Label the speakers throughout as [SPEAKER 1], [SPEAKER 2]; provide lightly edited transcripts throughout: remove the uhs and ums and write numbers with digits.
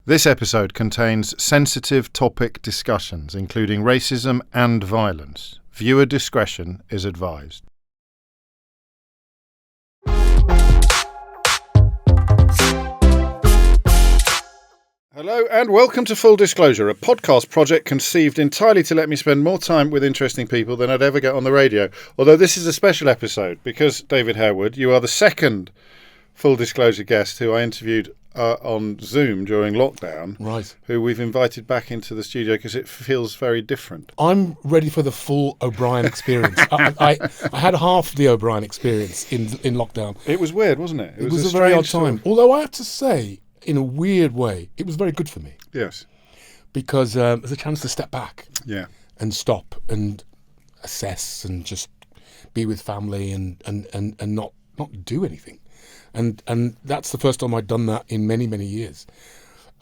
[SPEAKER 1] This episode contains sensitive topic discussions, including racism and violence. Viewer discretion is advised. Hello and welcome to Full Disclosure, a podcast project conceived entirely to let me spend more time with interesting people than I'd ever get on the radio. Although this is a special episode because, David Harewood, you are the second Full Disclosure guest who I interviewed on Zoom during lockdown,
[SPEAKER 2] right? Who
[SPEAKER 1] we've invited back into the studio because it feels very different.
[SPEAKER 2] I'm ready for the full O'Brien experience. I had half the O'Brien experience in lockdown.
[SPEAKER 1] It was weird, wasn't it?
[SPEAKER 2] It was a very odd time. Although I have to say, in a weird way, it was very good for me.
[SPEAKER 1] Yes.
[SPEAKER 2] Because there's a chance to step back.
[SPEAKER 1] Yeah.
[SPEAKER 2] And stop and assess and just be with family and not do anything. And that's the first time I'd done that in many, many years.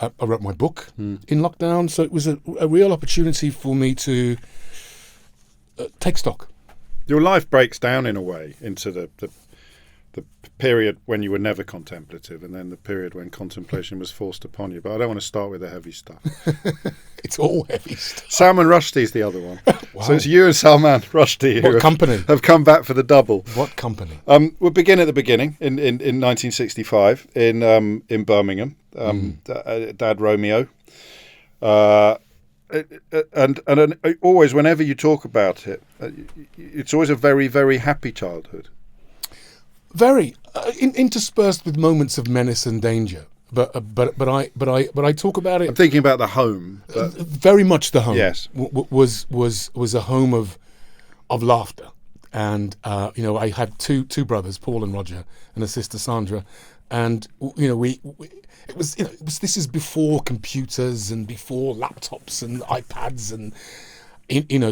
[SPEAKER 2] I wrote my book in lockdown, so it was a real opportunity for me to take stock.
[SPEAKER 1] Your life breaks down in a way into the period when you were never contemplative and then the period when contemplation was forced upon you. But I don't want to start with the heavy stuff.
[SPEAKER 2] It's all heavy stuff.
[SPEAKER 1] Salman Rushdie's the other one.
[SPEAKER 2] Wow.
[SPEAKER 1] So it's you and Salman Rushdie who have come back for the double.
[SPEAKER 2] What company?
[SPEAKER 1] We'll begin at the beginning in 1965 in Birmingham. Dad Romeo. And always, whenever you talk about it, it's always a very, very happy childhood.
[SPEAKER 2] Very interspersed with moments of menace and danger, but I talk about it.
[SPEAKER 1] I'm thinking about the home.
[SPEAKER 2] Very much the home.
[SPEAKER 1] Yes,
[SPEAKER 2] was a home of laughter, and I had two brothers, Paul and Roger, and a sister Sandra, and this is before computers and before laptops and iPads and.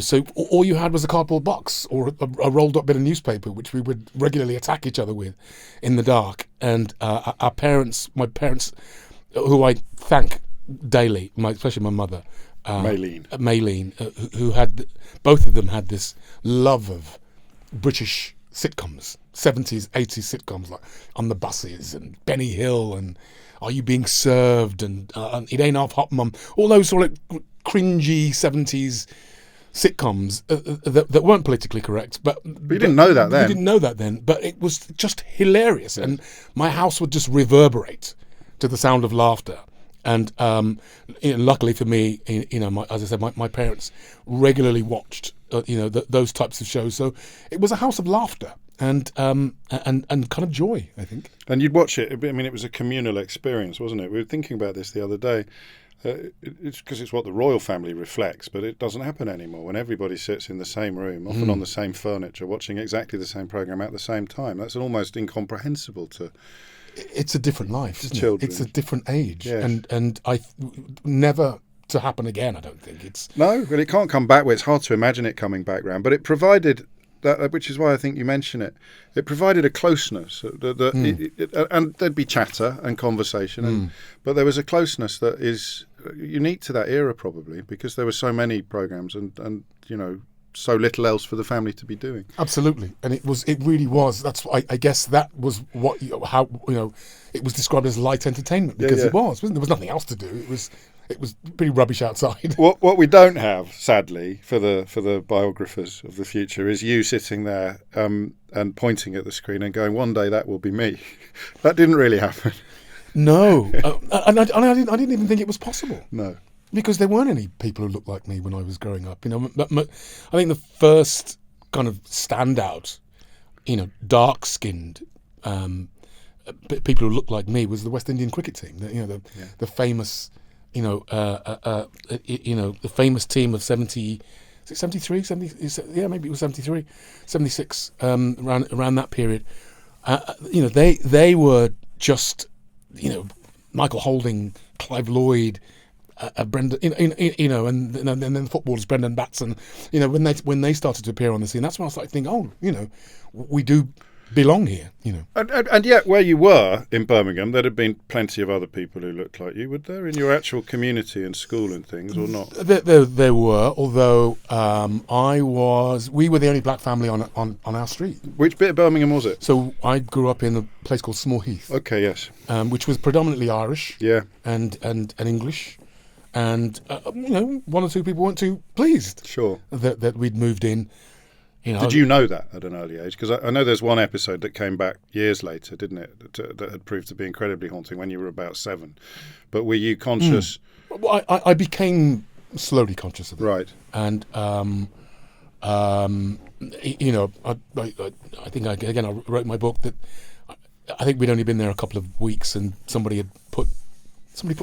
[SPEAKER 2] So all you had was a cardboard box or a rolled up bit of newspaper, which we would regularly attack each other with in the dark. And my parents, who I thank daily, especially my mother, Maylene, who had, both of them had this love of British sitcoms, 70s, 80s sitcoms, like On the Buses and Benny Hill and Are You Being Served and It Ain't Half Hot Mum, all those sort of cringy 70s sitcoms that weren't politically correct, but
[SPEAKER 1] you didn't know that then.
[SPEAKER 2] We didn't know that then, but it was just hilarious, yes. And my house would just reverberate to the sound of laughter. And luckily for me, as I said, my parents regularly watched those types of shows, so it was a house of laughter and kind of joy, I think.
[SPEAKER 1] And you'd watch it. I mean, it was a communal experience, wasn't it? We were thinking about this the other day. It's because it's what the royal family reflects, but it doesn't happen anymore when everybody sits in the same room, often on the same furniture, watching exactly the same program at the same time. That's almost incomprehensible to.
[SPEAKER 2] It's a different life, isn't
[SPEAKER 1] children.
[SPEAKER 2] It? It's a different age,
[SPEAKER 1] yes.
[SPEAKER 2] and I never to happen again. I don't think it's
[SPEAKER 1] no, but it can't come back. It's hard to imagine it coming back round, but it provided. That, which is why I think you mention it. It provided a closeness, and there'd be chatter and conversation, but there was a closeness that is unique to that era, probably because there were so many programs and so little else for the family to be doing.
[SPEAKER 2] Absolutely, and it really was. That's I guess that was what it was described as light entertainment because it wasn't. There was nothing else to do. It was pretty rubbish outside.
[SPEAKER 1] What we don't have, sadly, for the biographers of the future, is you sitting there and pointing at the screen and going, "One day that will be me." That didn't really happen.
[SPEAKER 2] No, and I didn't even think it was possible.
[SPEAKER 1] No,
[SPEAKER 2] because there weren't any people who looked like me when I was growing up. I think the first kind of standout, dark-skinned people who looked like me was the West Indian cricket team. The famous. The famous team of 70, 73, 70, yeah, maybe it was 73, 76, around that period. They were just, Michael Holding, Clive Lloyd, Brendan, and then the footballers, Brendan Batson, when they started to appear on the scene, that's when I started thinking, we do belong here, you know.
[SPEAKER 1] And yet, where you were in Birmingham, there'd have been plenty of other people who looked like you, would there, in your actual community and school and things, or not?
[SPEAKER 2] There were, although we were the only black family on our street.
[SPEAKER 1] Which bit of Birmingham was it?
[SPEAKER 2] So I grew up in a place called Small Heath.
[SPEAKER 1] Okay, yes.
[SPEAKER 2] Which was predominantly Irish.
[SPEAKER 1] Yeah.
[SPEAKER 2] And English. And, one or two people weren't too pleased.
[SPEAKER 1] Sure.
[SPEAKER 2] That we'd moved in.
[SPEAKER 1] Did you know that at an early age? Because I know there's one episode that came back years later, didn't it, that had proved to be incredibly haunting when you were about 7. But were you conscious?
[SPEAKER 2] Well, I became slowly conscious of it.
[SPEAKER 1] Right.
[SPEAKER 2] And, I think, I wrote in my book that I think we'd only been there a couple of weeks and somebody put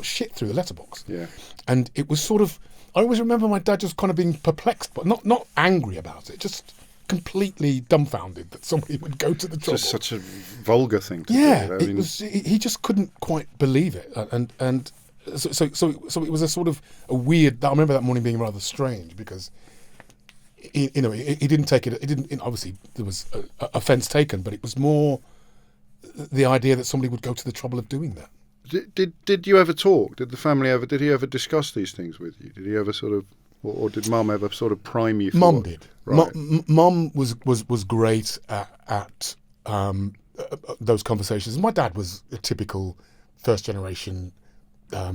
[SPEAKER 2] shit through the letterbox.
[SPEAKER 1] Yeah.
[SPEAKER 2] And it was sort of, I always remember my dad just kind of being perplexed, but not angry about it, just completely dumbfounded that somebody would go to the trouble.
[SPEAKER 1] Just such a vulgar thing to do.
[SPEAKER 2] He just couldn't quite believe it. And so it was a sort of a weird, I remember that morning being rather strange because he didn't take it, obviously there was offence taken, but it was more the idea that somebody would go to the trouble of doing that.
[SPEAKER 1] Did you ever talk? Did he ever discuss these things with you? Did he ever sort of, or did Mum ever sort of prime you for
[SPEAKER 2] Mum did.
[SPEAKER 1] Right.
[SPEAKER 2] Mum was great at those conversations. My dad was a typical first generation, a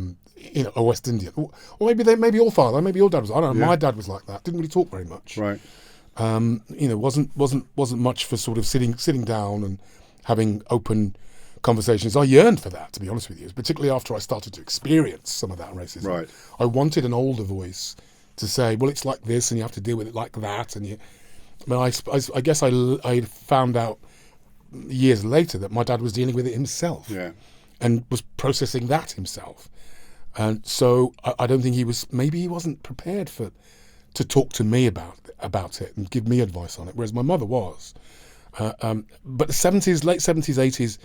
[SPEAKER 2] West Indian. Or maybe all father, maybe all dad was. I don't know. Yeah. My dad was like that. Didn't really talk very much.
[SPEAKER 1] Right.
[SPEAKER 2] Wasn't much for sort of sitting down and having open conversations. I yearned for that, to be honest with you, particularly after I started to experience some of that racism.
[SPEAKER 1] Right.
[SPEAKER 2] I wanted an older voice to say, well, it's like this and you have to deal with it like that. And I guess I found out years later that my dad was dealing with it himself.
[SPEAKER 1] Yeah.
[SPEAKER 2] And was processing that himself. And so I don't think he wasn't prepared to talk to me about it and give me advice on it, whereas my mother was. But the 70s, late 70s, 80s,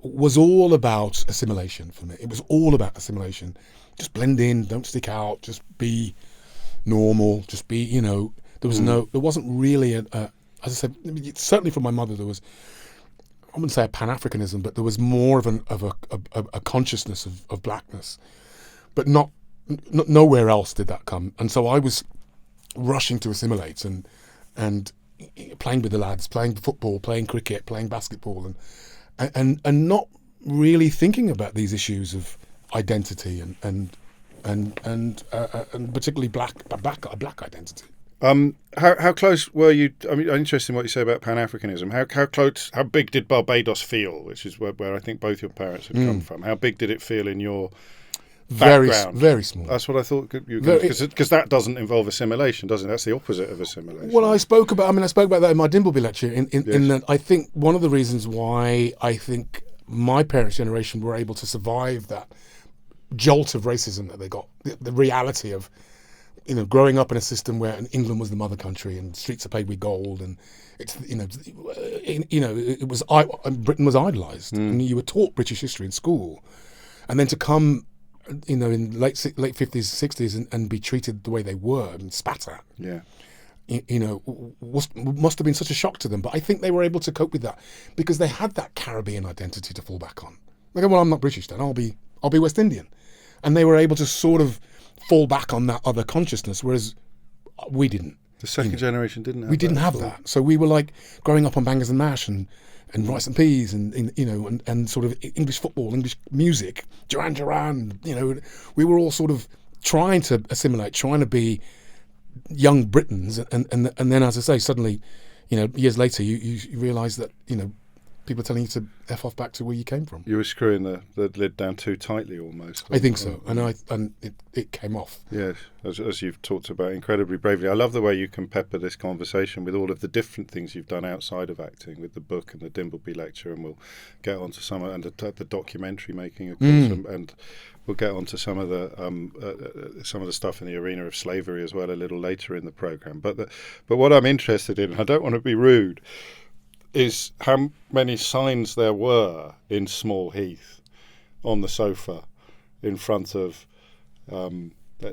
[SPEAKER 2] was all about assimilation for me. It was all about assimilation. Just blend in, don't stick out, just be normal, just be, there wasn't really as I said, certainly from my mother there was, I wouldn't say a Pan-Africanism, but there was more of a consciousness of blackness. But nowhere else did that come. And so I was rushing to assimilate and playing with the lads, playing football, playing cricket, playing basketball, and not really thinking about these issues of identity and particularly black identity.
[SPEAKER 1] How close were you? I mean, I'm interested in what you say about Pan-Africanism. How big did Barbados feel, which is where I think both your parents had come from? How big did it feel in your background?
[SPEAKER 2] Very small.
[SPEAKER 1] That's what I thought. Because that doesn't involve assimilation, does it? That's the opposite of assimilation.
[SPEAKER 2] Well, I spoke about that in my Dimbleby lecture. In that, I think one of the reasons why I think my parents' generation were able to survive that jolt of racism that they got, the reality of, growing up in a system where England was the mother country and streets are paved with gold, and it was Britain was idolised, and you were taught British history in school, and then to come, in late 50s, 60s, and be treated the way they were and spat at, must have been such a shock to them. But I think they were able to cope with that because they had that Caribbean identity to fall back on. They go, well, I'm not British then. I'll be West Indian, and they were able to sort of fall back on that other consciousness, whereas we didn't.
[SPEAKER 1] The second generation didn't have that.
[SPEAKER 2] We didn't have that. So we were like growing up on bangers and mash and rice and peas and sort of English football, English music, Duran Duran, we were all sort of trying to assimilate, trying to be young Britons. And then, as I say, suddenly, years later, you realise that, people are telling you to F off back to where you came from.
[SPEAKER 1] You were screwing the lid down too tightly almost.
[SPEAKER 2] I think so. And it came off.
[SPEAKER 1] Yes, as you've talked about incredibly bravely. I love the way you can pepper this conversation with all of the different things you've done outside of acting, with the book and the Dimbleby lecture, and we'll get on to some of the documentary making, of course, and we'll get on to some of the stuff in the arena of slavery as well a little later in the programme. But what I'm interested in, I don't want to be rude, is how many signs there were in Small Heath on the sofa in front of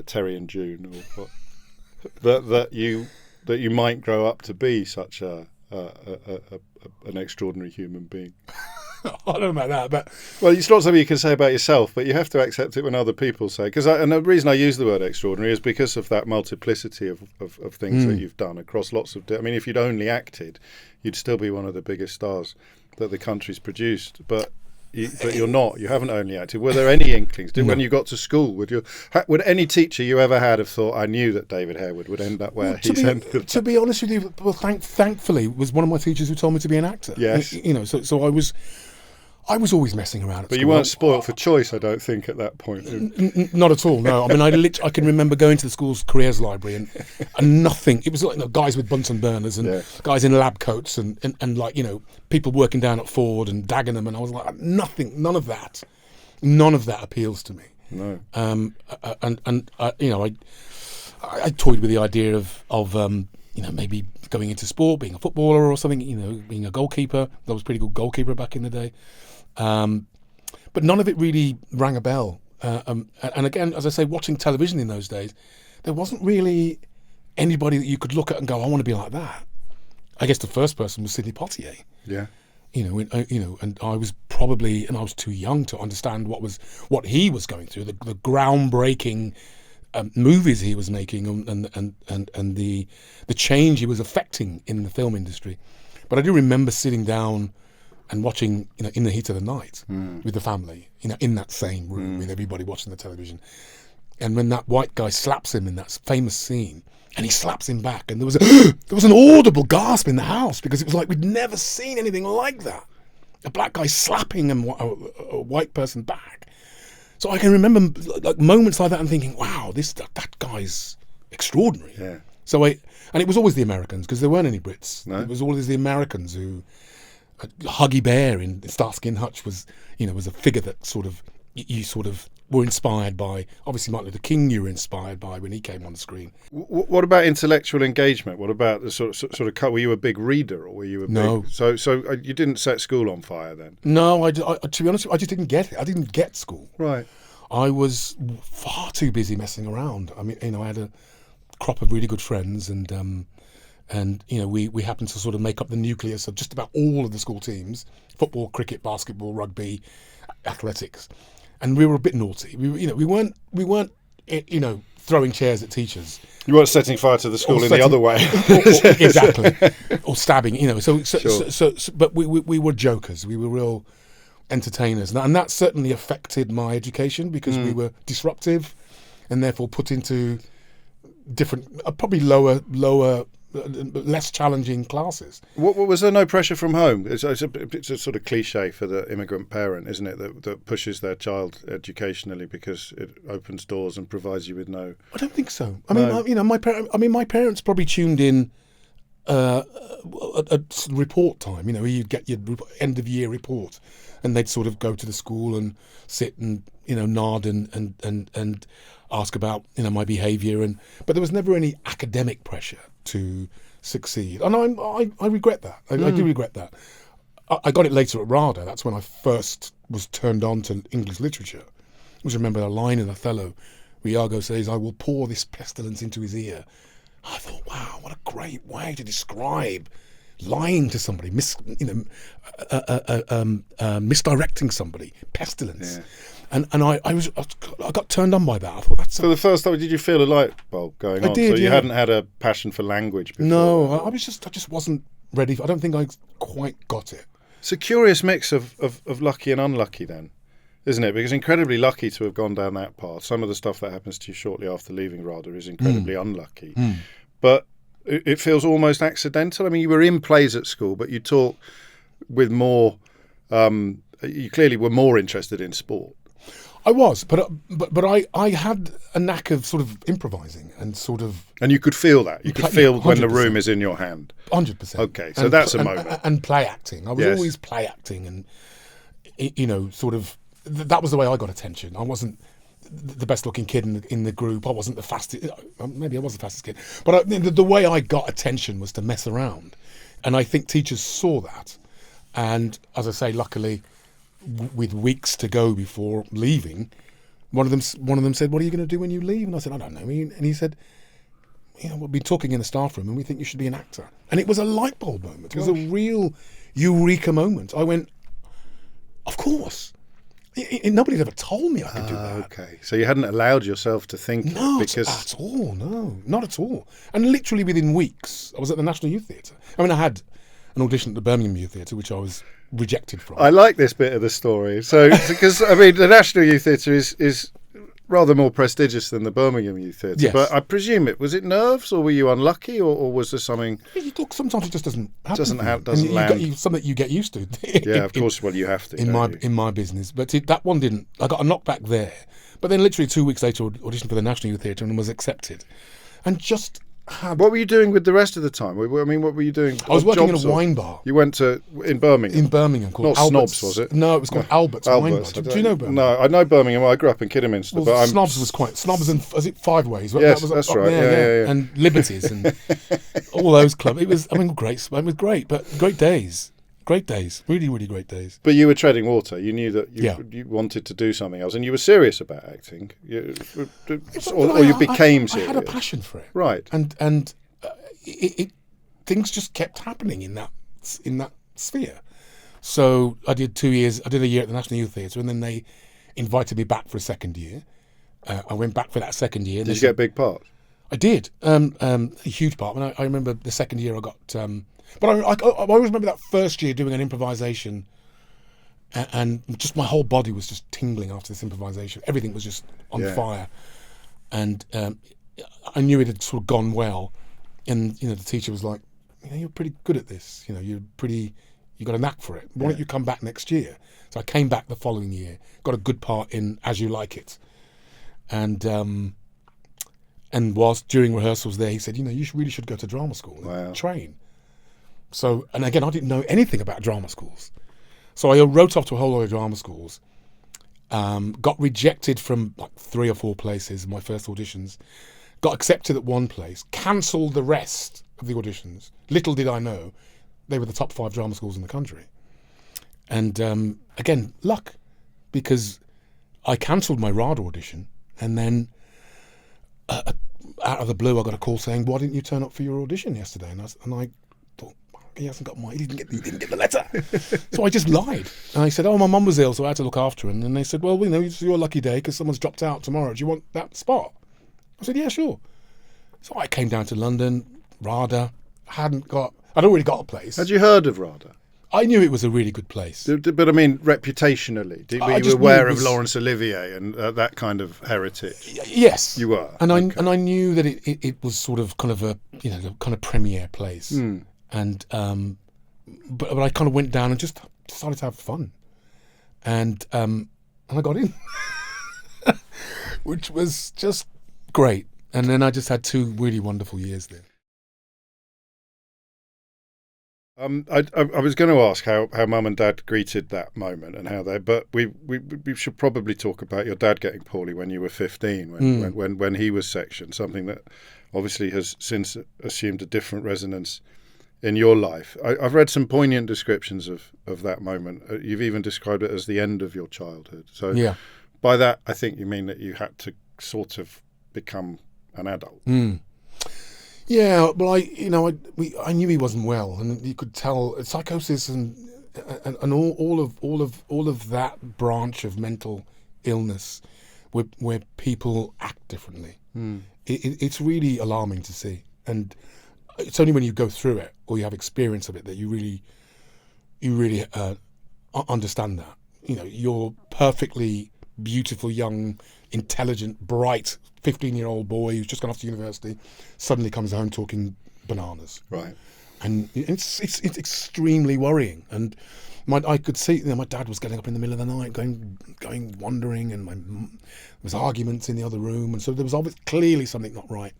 [SPEAKER 1] Terry and June, or what, that you might grow up to be such a an extraordinary human being.
[SPEAKER 2] I don't know about that, but
[SPEAKER 1] Well, it's not something you can say about yourself, but you have to accept it when other people say. And the reason I use the word extraordinary is because of that multiplicity of things that you've done across lots of. I mean, if you'd only acted, you'd still be one of the biggest stars that the country's produced. But you're not. You haven't only acted. Were there any inklings? When you got to school, would any teacher you ever had have thought, I knew that David Harewood would end up where he's ended?
[SPEAKER 2] To be honest with you, well, thankfully, was one of my teachers who told me to be an actor.
[SPEAKER 1] Yes.
[SPEAKER 2] So I was always messing around at
[SPEAKER 1] But
[SPEAKER 2] school.
[SPEAKER 1] you weren't spoilt for choice, I don't think, at that point.
[SPEAKER 2] Not at all, no. I mean, I can remember going to the school's careers library and nothing. It was like guys with Bunsen burners and guys in lab coats and like, people working down at Ford and Dagenham, and I was like, nothing, none of that appeals to me.
[SPEAKER 1] No.
[SPEAKER 2] I toyed with the idea of maybe going into sport, being a footballer or something, being a goalkeeper. I was a pretty good goalkeeper back in the day. But none of it really rang a bell. And again, as I say, watching television in those days, there wasn't really anybody that you could look at and go, I want to be like that. I guess the first person was Sidney Poitier.
[SPEAKER 1] Yeah.
[SPEAKER 2] And I was probably, and I was too young to understand what he was going through, the groundbreaking movies he was making and the change he was affecting in the film industry. But I do remember sitting down and watching, in the heat of the night with the family, in that same room with everybody watching the television. And when that white guy slaps him in that famous scene, and he slaps him back, and there was an audible gasp in the house, because it was like we'd never seen anything like that. A black guy slapping a white person back. So I can remember like moments like that and thinking, wow, that guy's extraordinary.
[SPEAKER 1] Yeah.
[SPEAKER 2] And it was always the Americans, because there weren't any Brits.
[SPEAKER 1] No.
[SPEAKER 2] It was always the Americans who, Huggy Bear in Starsky and Hutch was a figure that you were inspired by. Obviously, Martin Luther King you were inspired by when he came on the screen.
[SPEAKER 1] What about intellectual engagement? What about the sort of were you a big reader, or were you
[SPEAKER 2] No.
[SPEAKER 1] So you didn't set school on fire then?
[SPEAKER 2] No, to be honest, I just didn't get it. I didn't get school.
[SPEAKER 1] Right.
[SPEAKER 2] I was far too busy messing around. I mean, I had a crop of really good friends, and we happened to sort of make up the nucleus of just about all of the school teams: football, cricket, basketball, rugby, athletics. And we were a bit naughty. We weren't throwing chairs at teachers.
[SPEAKER 1] You weren't setting fire to the school the other way.
[SPEAKER 2] Exactly. Or stabbing.
[SPEAKER 1] Sure.
[SPEAKER 2] But we were jokers. We were real entertainers, and that certainly affected my education, because we were disruptive, and therefore put into different, probably lower, less challenging classes.
[SPEAKER 1] What was there no pressure from home? It's a sort of cliche for the immigrant parent, isn't it, that pushes their child educationally because it opens doors and provides you with no.
[SPEAKER 2] I don't think so. I mean, my parents probably tuned in at report time. You'd get your end of year report, and they'd sort of go to the school and sit and nod and ask about my behaviour, but there was never any academic pressure to succeed, and I regret that. I do regret that. I got it later at Rada. That's when I first was turned on to English literature. I always remember a line in Othello where Iago says, "I will pour this pestilence into his ear." I thought, wow, what a great way to describe lying to somebody, misdirecting somebody, pestilence. Yeah. And I got turned on by that. I thought that's.
[SPEAKER 1] So the first time, did you feel a light bulb going on?
[SPEAKER 2] I did.
[SPEAKER 1] So you hadn't had a passion for language before?
[SPEAKER 2] No, I just wasn't ready. I don't think I quite got it.
[SPEAKER 1] It's a curious mix of lucky and unlucky then, isn't it? Because incredibly lucky to have gone down that path. Some of the stuff that happens to you shortly after leaving Rada is incredibly unlucky. But it feels almost accidental. I mean, you were in plays at school, but you taught with more. You clearly were more interested in sport.
[SPEAKER 2] I was, but I had a knack of sort of improvising and sort of.
[SPEAKER 1] And you could feel that. You could feel 100%. When the room is in your hand.
[SPEAKER 2] 100%.
[SPEAKER 1] Okay, so that's a moment.
[SPEAKER 2] And play acting. I was always play acting, and sort of that was the way I got attention. I wasn't the best looking kid in the group. I wasn't the fastest. Maybe I was the fastest kid, but the way I got attention was to mess around, and I think teachers saw that. And as I say, luckily, with weeks to go before leaving, one of them said, "What are you going to do when you leave?" And I said, "I don't know." And he said, we'll be talking in the staff room and we think you should be an actor. And it was a light bulb moment. It was a real eureka moment. I went, of course. Nobody's ever told me I could do that.
[SPEAKER 1] Okay, so you hadn't allowed yourself to think
[SPEAKER 2] No,
[SPEAKER 1] because
[SPEAKER 2] at all. No, not at all. And literally within weeks, I was at the National Youth Theatre. I mean, I had an audition at the Birmingham Youth Theatre, which I was rejected from.
[SPEAKER 1] I like this bit of the story. So, because I mean, the National Youth Theatre is rather more prestigious than the Birmingham Youth Theatre.
[SPEAKER 2] Yes.
[SPEAKER 1] But I presume was it nerves, or were you unlucky, or was there something?
[SPEAKER 2] Look, sometimes it just doesn't happen.
[SPEAKER 1] Doesn't land.
[SPEAKER 2] Something you get used to.
[SPEAKER 1] Yeah, of course. Well, you have to
[SPEAKER 2] in my business, but that one didn't. I got a knockback there, but then literally 2 weeks later, auditioned for the National Youth Theatre and was accepted, and just had.
[SPEAKER 1] What were you doing with the rest of the time? I mean, what were you doing?
[SPEAKER 2] I was working in a wine bar.
[SPEAKER 1] You went in Birmingham.
[SPEAKER 2] In Birmingham, called
[SPEAKER 1] Not
[SPEAKER 2] Albert's.
[SPEAKER 1] Snobs, was it?
[SPEAKER 2] No, it was called Albert's Wine Bar. Do you know Birmingham?
[SPEAKER 1] No, I know Birmingham. I grew up in Kidderminster,
[SPEAKER 2] Well,
[SPEAKER 1] but
[SPEAKER 2] Snobs and was it Five Ways?
[SPEAKER 1] Yes,
[SPEAKER 2] that was
[SPEAKER 1] that's
[SPEAKER 2] up
[SPEAKER 1] right.
[SPEAKER 2] there,
[SPEAKER 1] Yeah.
[SPEAKER 2] And Liberties and all those clubs. It was great. It was great, but great days. Great days, really, really great days.
[SPEAKER 1] But you were treading water. You knew that you wanted to do something else, and you were serious about acting. Or you became serious.
[SPEAKER 2] I had a passion for it,
[SPEAKER 1] right?
[SPEAKER 2] And things just kept happening in that sphere. So I did 2 years. I did a year at the National Youth Theatre, and then they invited me back for a second year. I went back for that second year.
[SPEAKER 1] Did you get a big part?
[SPEAKER 2] I did, a huge part. And I remember the second year I got. But I always remember that first year doing an improvisation, and just my whole body was just tingling after this improvisation. Everything was just on fire, and I knew it had sort of gone well. And the teacher was like, "You're pretty good at this. You got a knack for it. Why don't you come back next year?" So I came back the following year, got a good part in As You Like It, and whilst during rehearsals there, he said, "You really should go to drama school and train." So, and again, I didn't know anything about drama schools. So I wrote off to a whole lot of drama schools, got rejected from like 3 or 4 places in my first auditions, got accepted at one place, cancelled the rest of the auditions. Little did I know, they were the top 5 drama schools in the country. And again, luck, because I cancelled my Rada audition, and then out of the blue I got a call saying, "Why didn't you turn up for your audition yesterday?" And I thought, he didn't get the letter. So I just lied. And I said, "Oh, my mum was ill, so I had to look after her." And then they said, "Well, it's your lucky day because someone's dropped out tomorrow. Do you want that spot?" I said, "Yeah, sure." So I came down to London, Rada. I'd already got a place.
[SPEAKER 1] Had you heard of Rada?
[SPEAKER 2] I knew it was a really good place.
[SPEAKER 1] But I mean, reputationally, were you aware of Laurence Olivier and that kind of heritage?
[SPEAKER 2] Yes,
[SPEAKER 1] you were.
[SPEAKER 2] And I knew that it was sort of kind of a kind of premier place. And but I kind of went down and just decided to have fun, and I got in, which was just great. And then I just had 2 really wonderful years there.
[SPEAKER 1] I was going to ask how Mum and Dad greeted that moment and but we should probably talk about your dad getting poorly when you were 15, when he was sectioned, something that obviously has since assumed a different resonance in your life. I've read some poignant descriptions of that moment. You've even described it as the end of your childhood. So by that, I think you mean that you had to sort of become an adult.
[SPEAKER 2] Yeah, well, I knew he wasn't well, and you could tell psychosis and all of that branch of mental illness, where people act differently. It's really alarming to see, and it's only when you go through it or you have experience of it that you really understand that. You're perfectly beautiful, young, intelligent, bright 15-year-old boy who's just gone off to university suddenly comes home talking bananas.
[SPEAKER 1] Right. And
[SPEAKER 2] it's extremely worrying. And I could see my dad was getting up in the middle of the night, going wandering, and there was arguments in the other room, and so there was obviously clearly something not right.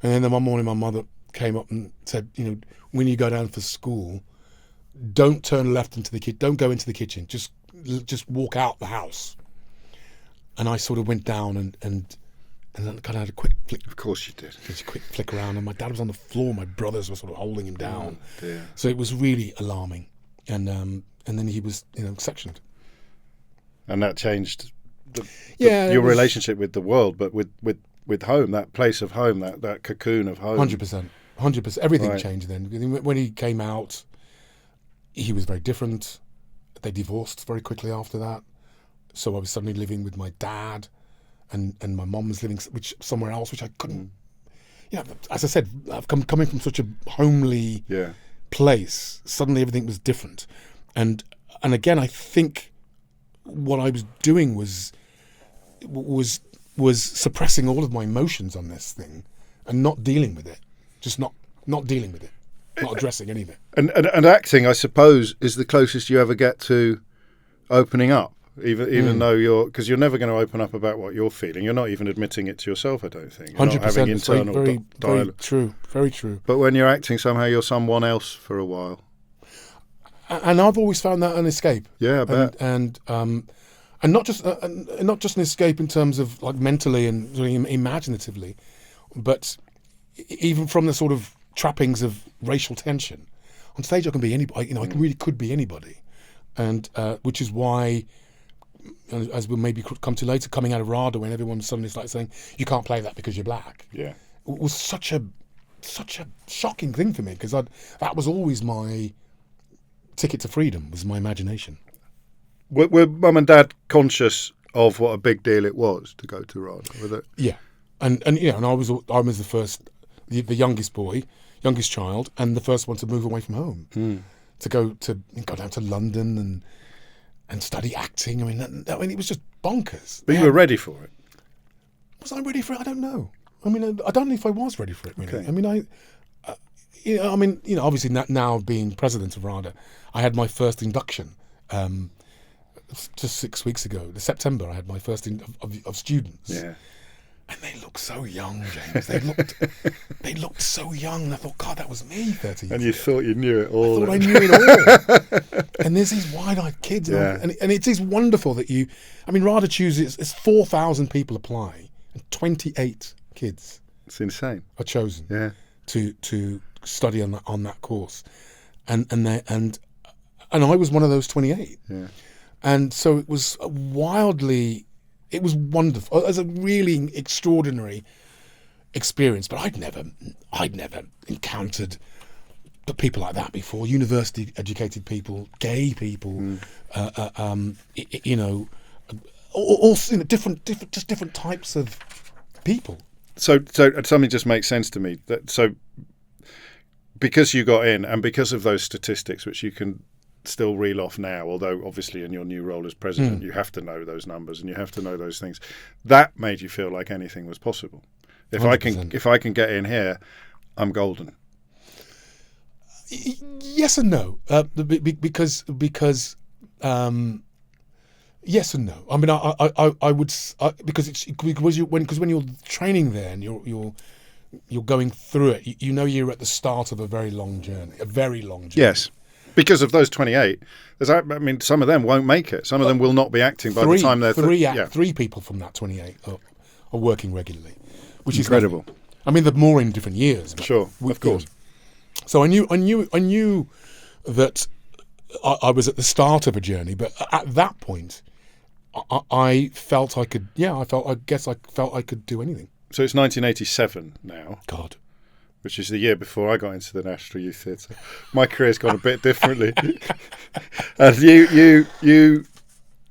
[SPEAKER 2] And then one morning my mother came up and said, when you go down for school, don't turn left into the kitchen, don't go into the kitchen, just walk out the house. And I sort of went down and then kind of had a quick flick.
[SPEAKER 1] Of course you did.
[SPEAKER 2] Just a quick flick around, and my dad was on the floor. My brothers were sort of holding him down.
[SPEAKER 1] Oh, dear.
[SPEAKER 2] So it was really alarming. And then he was, sectioned.
[SPEAKER 1] And that changed your relationship with the world, but with home, that place of home, that cocoon of home.
[SPEAKER 2] 100%. Everything changed then. When he came out, he was very different. They divorced very quickly after that. So I was suddenly living with my dad, and my mum was living somewhere else, which I couldn't. As I said, coming from such a homely place, suddenly everything was different. And again, I think what I was doing was suppressing all of my emotions on this thing and not dealing with it. Just not dealing with it, not addressing any of it.
[SPEAKER 1] And acting, I suppose, is the closest you ever get to opening up, even though because you're never going to open up about what you're feeling. You're not even admitting it to yourself, I don't think. You're
[SPEAKER 2] 100%.
[SPEAKER 1] not having internal
[SPEAKER 2] very
[SPEAKER 1] dialogue.
[SPEAKER 2] True, very true.
[SPEAKER 1] But when you're acting, somehow you're someone else for a while.
[SPEAKER 2] And I've always found that an escape.
[SPEAKER 1] Yeah, I bet.
[SPEAKER 2] And not just an escape in terms of like mentally and sort of imaginatively, but even from the sort of trappings of racial tension. On stage, I can be anybody. I really could be anybody, and which is why, as we'll maybe come to later, coming out of Rada, when everyone suddenly started saying you can't play that because you're black.
[SPEAKER 1] Yeah,
[SPEAKER 2] it was such a shocking thing for me, because that was always my ticket to freedom, was my imagination.
[SPEAKER 1] Were Mum and Dad conscious of what a big deal it was to go to Rada? Was it?
[SPEAKER 2] Yeah, and I was the first, the youngest child, and the first one to move away from home, to go down to London and study acting. I mean, it was just bonkers.
[SPEAKER 1] But you were ready for it.
[SPEAKER 2] Was I ready for it? I don't know. I mean, I don't know if I was ready for it. Really. Okay. I mean, obviously now being president of Rada, I had my first induction. Just 6 weeks ago, in September, I had my first of students.
[SPEAKER 1] Yeah.
[SPEAKER 2] And they looked so young, James. They looked so young. And I thought, God, that was me 30 years
[SPEAKER 1] And you thought you knew it all.
[SPEAKER 2] I thought I knew it all. And there's these wide-eyed kids.
[SPEAKER 1] Yeah.
[SPEAKER 2] And it is wonderful that Rada chooses, it's 4,000 people apply, and 28 kids.
[SPEAKER 1] It's insane.
[SPEAKER 2] Are chosen.
[SPEAKER 1] Yeah.
[SPEAKER 2] To study on that course. And I was one of those 28.
[SPEAKER 1] Yeah.
[SPEAKER 2] And so it was it was wonderful. It was a really extraordinary experience. But I'd never encountered the people like that before. University-educated people, gay people, all different types of people.
[SPEAKER 1] So something just makes sense to me. Because you got in, and because of those statistics, which you can still reel off now, although obviously in your new role as president you have to know those numbers and you have to know those things, that made you feel like anything was possible. If 100%. I can get in here, I'm golden.
[SPEAKER 2] Yes and no, because yes and no. I mean, I would because when you're training there and you're going through it, you're at the start of a very long journey.
[SPEAKER 1] Yes. Because of those 28, some of them won't make it. Some of them will not be acting by the time they're...
[SPEAKER 2] Three people from that 28 are working regularly, which
[SPEAKER 1] incredible.
[SPEAKER 2] Is incredible. They're more in different years.
[SPEAKER 1] Sure, of course.
[SPEAKER 2] So I knew that I was at the start of a journey, but at that point, I felt I could. Yeah, I guess I felt I could do anything.
[SPEAKER 1] So it's 1987 now.
[SPEAKER 2] God.
[SPEAKER 1] Which is the year before I got into the National Youth Theatre. My career's gone a bit differently. And you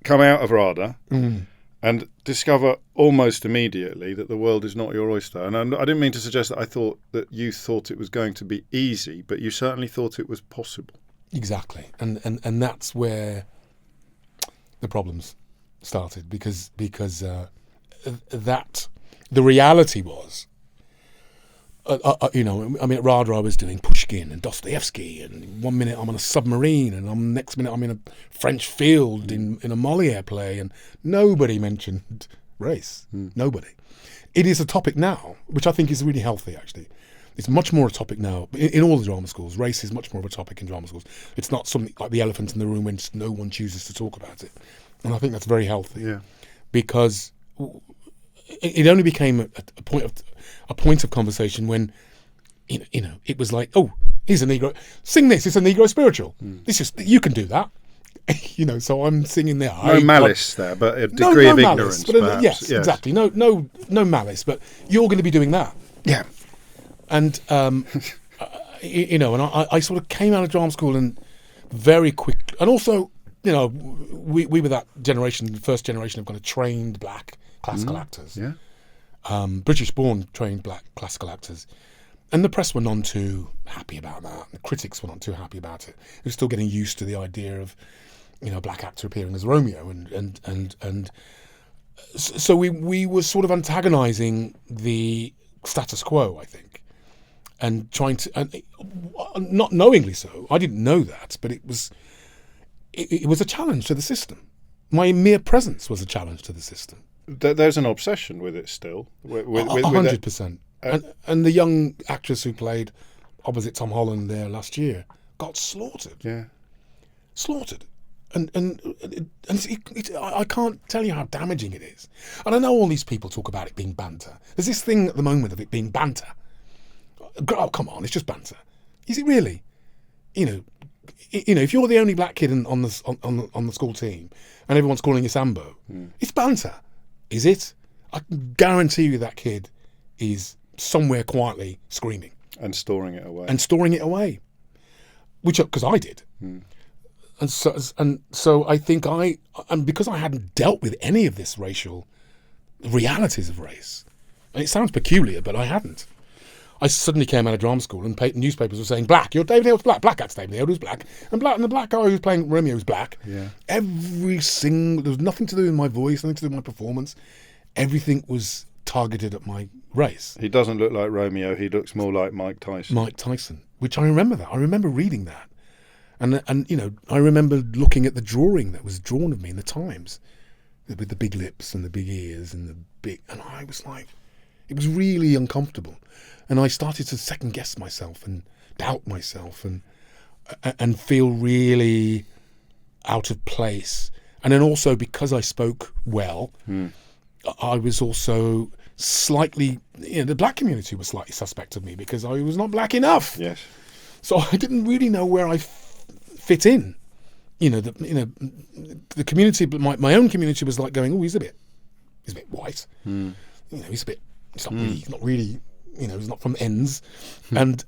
[SPEAKER 1] come out of Rada and discover almost immediately that the world is not your oyster. And I didn't mean to suggest that I thought that you thought it was going to be easy, but you certainly thought it was possible.
[SPEAKER 2] Exactly. And that's where the problems started, because that the reality was, at Rada I was doing Pushkin and Dostoevsky, and 1 minute I'm on a submarine, and next minute I'm in a French field in a Molière play, and nobody mentioned race. Nobody. It is a topic now, which I think is really healthy, actually. It's much more a topic now in all the drama schools. Race is much more of a topic in drama schools. It's not something like the elephant in the room when just no one chooses to talk about it, and I think that's very healthy.
[SPEAKER 1] Yeah.
[SPEAKER 2] Because it only became a point of conversation when it was like, oh, here's a Negro, sing this. It's a Negro spiritual. This is, you can do that, So I'm singing there.
[SPEAKER 1] No malice there, but a degree of ignorance, perhaps.
[SPEAKER 2] Yes, exactly. No malice, but you're going to be doing that.
[SPEAKER 1] Yeah.
[SPEAKER 2] And, and I sort of came out of drama school and very quick, and also, we were that generation, the first generation of kind of trained black classical actors.
[SPEAKER 1] Yeah.
[SPEAKER 2] British-born trained black classical actors. And the press were none too happy about that. The critics were not too happy about it. They were still getting used to the idea of, a black actor appearing as Romeo, and so we were sort of antagonising the status quo, I think, and trying to, and not knowingly so. I didn't know that, but it was a challenge to the system. My mere presence was a challenge to the system.
[SPEAKER 1] There's an obsession with it still.
[SPEAKER 2] 100%. And the young actress who played opposite Tom Holland there last year got slaughtered.
[SPEAKER 1] Yeah,
[SPEAKER 2] slaughtered. And I can't tell you how damaging it is. And I know all these people talk about it being banter. There's this thing at the moment of it being banter. Oh, come on, it's just banter. Is it really? If you're the only black kid on the school team and everyone's calling you Sambo, it's banter. Is it? I can guarantee you that kid is somewhere quietly screaming
[SPEAKER 1] and storing it away,
[SPEAKER 2] which because I did. And so I think and because I hadn't dealt with any of this racial realities of race, and it sounds peculiar, but I hadn't. I suddenly came out of drama school and newspapers were saying, black, you're David Hale's black, black actor David Hale was black, and the black guy who's playing Romeo was black.
[SPEAKER 1] Yeah.
[SPEAKER 2] There was nothing to do with my voice, nothing to do with my performance. Everything was targeted at my race.
[SPEAKER 1] He doesn't look like Romeo, he looks more like Mike Tyson.
[SPEAKER 2] Which I remember that. I remember reading that. And I remember looking at the drawing that was drawn of me in the Times with the big lips and the big ears and and I was like, it was really uncomfortable. And I started to second guess myself and doubt myself and feel really out of place. And then also because I spoke well, I was also slightly, the black community was slightly suspect of me because I was not black enough.
[SPEAKER 1] Yes.
[SPEAKER 2] So I didn't really know where I fit in. The community, but my own community was like going, oh, he's a bit white. He's not really, he's not from ends. And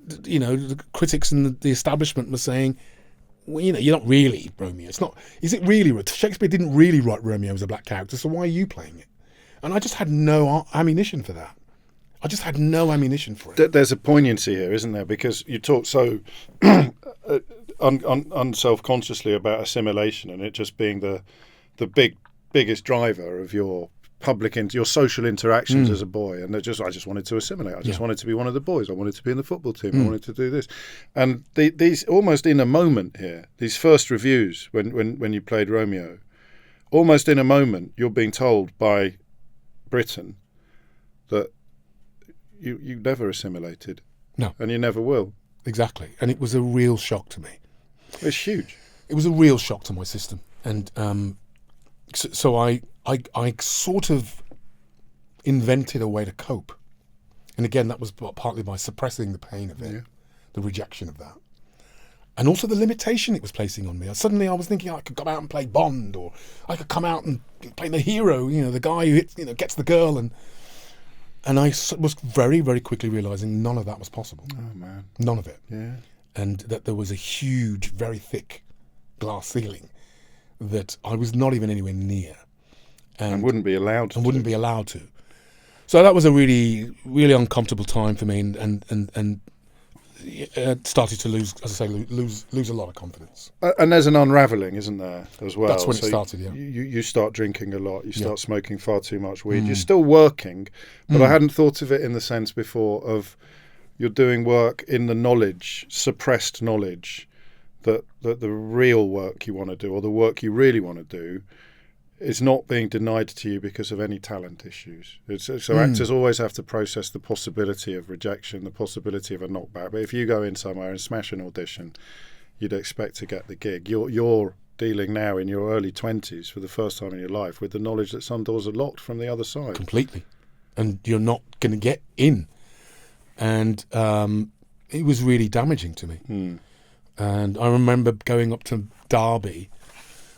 [SPEAKER 2] the critics and the establishment were saying, well, you're not really Romeo. It's not. Is it really? Shakespeare didn't really write Romeo as a black character, so why are you playing it? And I just had no ammunition for that. I just had no ammunition for it.
[SPEAKER 1] There's a poignancy here, isn't there? Because you talk so unself-consciously about assimilation and it just being the biggest driver of your your social interactions as a boy, and I just wanted to assimilate. I just wanted to be one of the boys. I wanted to be in the football team. I wanted to do this, and these almost in a moment here. These first reviews when you played Romeo, almost in a moment, you're being told by Britain that you never assimilated.
[SPEAKER 2] No,
[SPEAKER 1] and you never will.
[SPEAKER 2] Exactly, and it was a real shock to me.
[SPEAKER 1] It's huge.
[SPEAKER 2] It was a real shock to my system, and so I sort of invented a way to cope. And again, that was partly by suppressing the pain of it, the rejection of that. And also the limitation it was placing on me. Suddenly I was thinking I could come out and play Bond, or I could come out and play the hero, the guy who hits, gets the girl. And I was very, very quickly realising none of that was possible.
[SPEAKER 1] Oh, man.
[SPEAKER 2] None of it.
[SPEAKER 1] Yeah.
[SPEAKER 2] And that there was a huge, very thick glass ceiling that I was not even anywhere near.
[SPEAKER 1] And wouldn't be allowed to.
[SPEAKER 2] And wouldn't be allowed to. So that was a really, really uncomfortable time for me, and started to lose, as I say, lose a lot of confidence.
[SPEAKER 1] And there's an unravelling, isn't there, as well?
[SPEAKER 2] That's when it started, yeah.
[SPEAKER 1] You start drinking a lot. You start smoking far too much weed. You're still working, but I hadn't thought of it in the sense before of you're doing work in the knowledge, suppressed knowledge, that the real work you want to do, or the work you really want to do, is not being denied to you because of any talent issues. So actors always have to process the possibility of rejection, the possibility of a knockback. But if you go in somewhere and smash an audition, you'd expect to get the gig. You're dealing now in your early 20s for the first time in your life with the knowledge that some doors are locked from the other side.
[SPEAKER 2] Completely. And you're not going to get in. And it was really damaging to me. And I remember going up to Derby,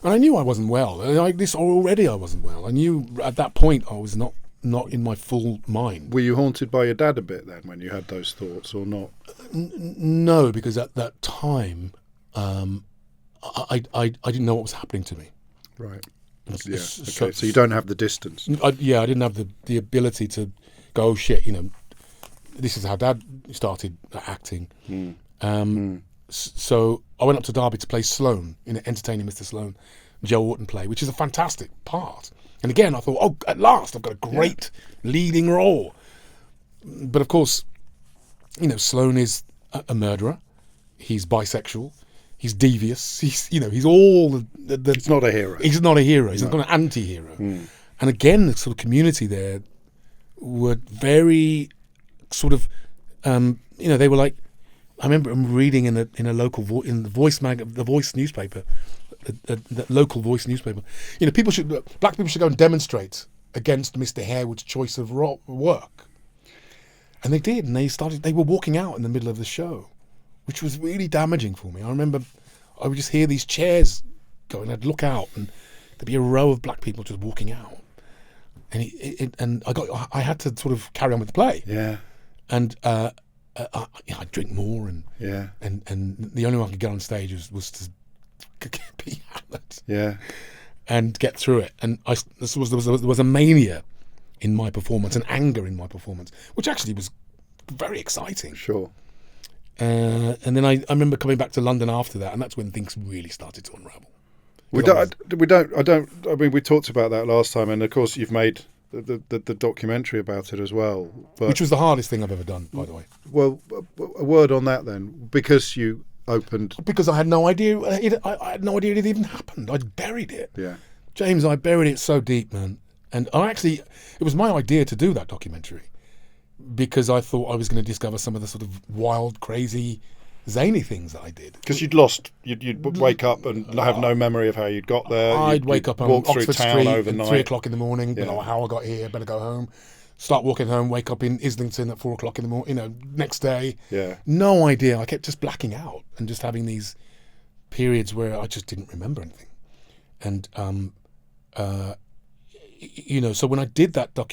[SPEAKER 2] and I knew I wasn't well. I wasn't well. I knew at that point I was not in my full mind.
[SPEAKER 1] Were you haunted by your dad a bit then when you had those thoughts, or not?
[SPEAKER 2] No, because at that time, I didn't know what was happening to me.
[SPEAKER 1] Right. Yeah. Okay. So you don't have the distance.
[SPEAKER 2] I didn't have the ability to go, oh shit, this is how Dad started acting. So I went up to Derby to play Sloane in Entertaining Mr. Sloane, Joe Orton play, which is a fantastic part. And again, I thought, oh, at last, I've got a great leading role. But of course, Sloane is a murderer. He's bisexual. He's devious. He's all the.
[SPEAKER 1] He's not a hero.
[SPEAKER 2] He's not a hero. He's not an anti-hero. And again, the sort of community there were very sort of, they were like. I remember reading in a local the Voice newspaper, the local Voice newspaper. Black people should go and demonstrate against Mr. Harewood's choice of work, and they did. And they were walking out in the middle of the show, which was really damaging for me. I remember I would just hear these chairs go, and I'd look out, and there'd be a row of black people just walking out, and I had to sort of carry on with the play.
[SPEAKER 1] Yeah,
[SPEAKER 2] and. I'd drink more, and the only way I could get on stage was to be hammered, and get through it. And there was a mania in my performance, an anger in my performance, which actually was very exciting.
[SPEAKER 1] Sure.
[SPEAKER 2] And then I remember coming back to London after that, and that's when things really started to unravel.
[SPEAKER 1] We talked about that last time, and of course you've made the documentary about it as well,
[SPEAKER 2] which was the hardest thing I've ever done, by the way.
[SPEAKER 1] Well, a word on that then, because you opened.
[SPEAKER 2] Because I had no idea. I had no idea it even happened. I'd buried it.
[SPEAKER 1] Yeah,
[SPEAKER 2] James, I buried it so deep, man. And it was my idea to do that documentary because I thought I was going to discover some of the sort of wild, crazy, zany things that I did.
[SPEAKER 1] Because you'd wake up and have no memory of how you'd got there.
[SPEAKER 2] I'd wake up on Oxford Street
[SPEAKER 1] overnight.
[SPEAKER 2] at 3 o'clock in the morning, how I got here, better go home. Start walking home, wake up in Islington at 4 o'clock in the morning, next day.
[SPEAKER 1] Yeah.
[SPEAKER 2] No idea. I kept just blacking out and just having these periods where I just didn't remember anything. And, so when I did that but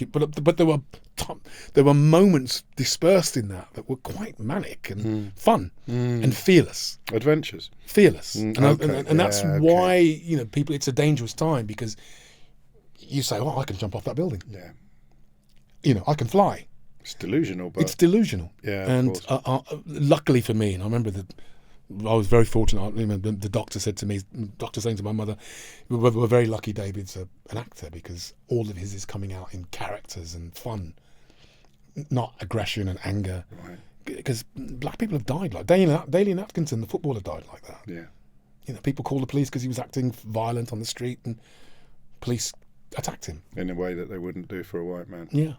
[SPEAKER 2] there were moments dispersed in that were quite manic and fun and fearless.
[SPEAKER 1] Adventures.
[SPEAKER 2] Fearless. And that's why, people, it's a dangerous time because you say, oh, I can jump off that building.
[SPEAKER 1] Yeah.
[SPEAKER 2] I can fly.
[SPEAKER 1] It's delusional. But
[SPEAKER 2] it's delusional.
[SPEAKER 1] Yeah,
[SPEAKER 2] and luckily for me, and I remember that I was very fortunate. The doctor said to me, saying to my mother, we're very lucky David's an actor because all of his is coming out in characters and fun, not aggression and anger.
[SPEAKER 1] Right.
[SPEAKER 2] Because black people have died like Dalian Atkinson, the footballer, died like that.
[SPEAKER 1] Yeah.
[SPEAKER 2] People called the police because he was acting violent on the street and police attacked him.
[SPEAKER 1] In a way that they wouldn't do for a white man.
[SPEAKER 2] Yeah.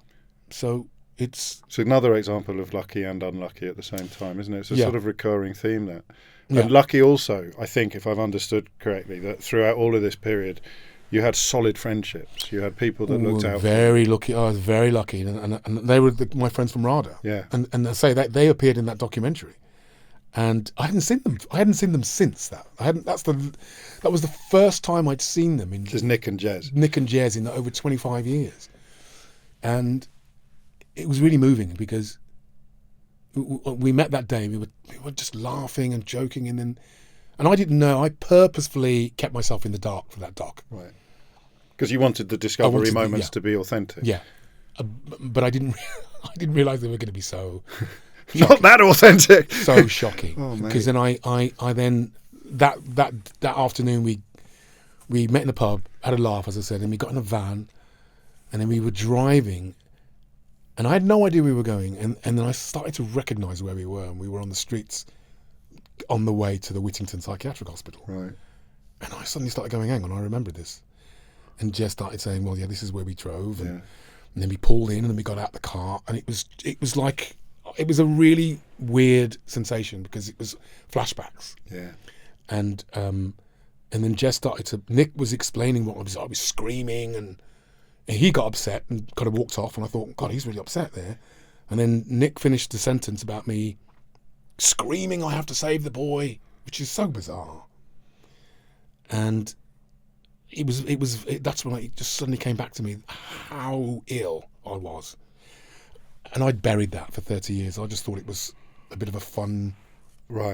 [SPEAKER 2] So it's
[SPEAKER 1] another example of lucky and unlucky at the same time, isn't it? It's a sort of recurring theme there.
[SPEAKER 2] Yeah.
[SPEAKER 1] And lucky also, I think, if I've understood correctly, that throughout all of this period, you had solid friendships. You had people that looked out.
[SPEAKER 2] Very lucky. I was very lucky, and they were my friends from Rada.
[SPEAKER 1] Yeah.
[SPEAKER 2] And I say that they appeared in that documentary, and I hadn't seen them. I hadn't seen them since that. That was the first time I'd seen them in.
[SPEAKER 1] Just Nick and Jez.
[SPEAKER 2] Nick and Jez in over 25 years, and it was really moving because we met that day. We were just laughing and joking, and I didn't know. I purposefully kept myself in the dark for that doc.
[SPEAKER 1] Right. Because you wanted the discovery moments to be authentic.
[SPEAKER 2] Yeah. But I didn't realise they were going to be so
[SPEAKER 1] not that authentic.
[SPEAKER 2] So shocking.
[SPEAKER 1] Oh,
[SPEAKER 2] because then I then that afternoon we met in the pub, had a laugh, as I said, and we got in a van, and then we were driving, and I had no idea where we were going, and then I started to recognise where we were, and we were on the streets on the way to the Whittington Psychiatric Hospital.
[SPEAKER 1] Right.
[SPEAKER 2] And I suddenly started going, hang on, I remember this. And Jess started saying, well, yeah, this is where we drove. And then we pulled in and then we got out the car. And it was like, it was a really weird sensation because it was flashbacks.
[SPEAKER 1] Yeah.
[SPEAKER 2] And then Jess Nick was explaining what I was screaming and he got upset and kind of walked off. And I thought, God, he's really upset there. And then Nick finished the sentence about me screaming, I have to save the boy. which is so bizarre. And that's when it just suddenly came back to me how ill I was. And I'd buried that for 30 years. I just thought it was a bit of a fun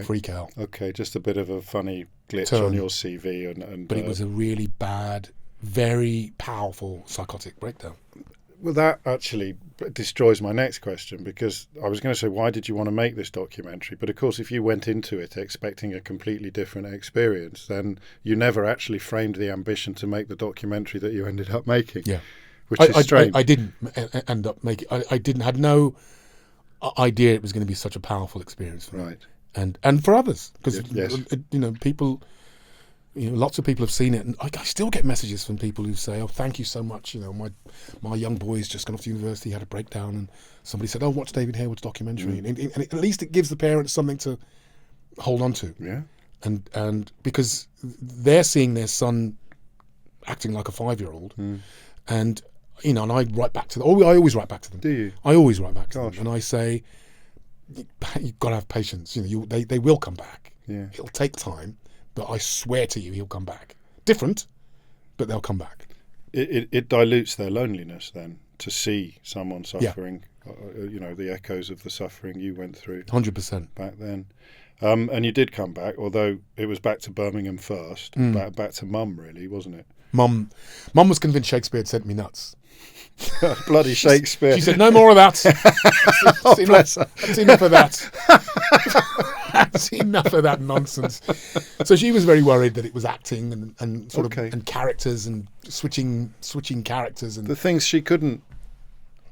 [SPEAKER 2] freak out.
[SPEAKER 1] Okay, just a bit of a funny glitch
[SPEAKER 2] Turn
[SPEAKER 1] on your CV. But
[SPEAKER 2] it was a really bad, very powerful psychotic breakdown.
[SPEAKER 1] Well, that actually destroys my next question, because I was going to say, why did you want to make this documentary? But of course, if you went into it expecting a completely different experience, then you never actually framed the ambition to make the documentary that you ended up making.
[SPEAKER 2] Yeah.
[SPEAKER 1] Which is strange.
[SPEAKER 2] I didn't end up making. I had no idea it was going to be such a powerful experience for me, and for others, because people, lots of people have seen it, and I still get messages from people who say, "Oh, thank you so much. My young boy's just gone off to university, had a breakdown, and somebody said, oh, watch David Harewood's documentary," and at least it gives the parents something to hold on to.
[SPEAKER 1] Yeah,
[SPEAKER 2] and because they're seeing their son acting like a 5-year-old, and. And I write back to them. I always write back to them.
[SPEAKER 1] Do you?
[SPEAKER 2] I always write back to them, and I say, "You've got to have patience. They will come back.
[SPEAKER 1] Yeah.
[SPEAKER 2] It'll take time, but I swear to you, he'll come back. Different, but they'll come back."
[SPEAKER 1] It dilutes their loneliness then to see someone suffering. Yeah. The echoes of the suffering you went through.
[SPEAKER 2] 100%
[SPEAKER 1] back then. And you did come back, although it was back to Birmingham first. Back to Mum, really, wasn't it?
[SPEAKER 2] Mum was convinced Shakespeare had sent me nuts.
[SPEAKER 1] Bloody Shakespeare.
[SPEAKER 2] She said, "No more of that.
[SPEAKER 1] Bless her.
[SPEAKER 2] That's enough of that. That's enough of that nonsense." So she was very worried that it was acting and sort of and characters and switching characters and
[SPEAKER 1] the things she couldn't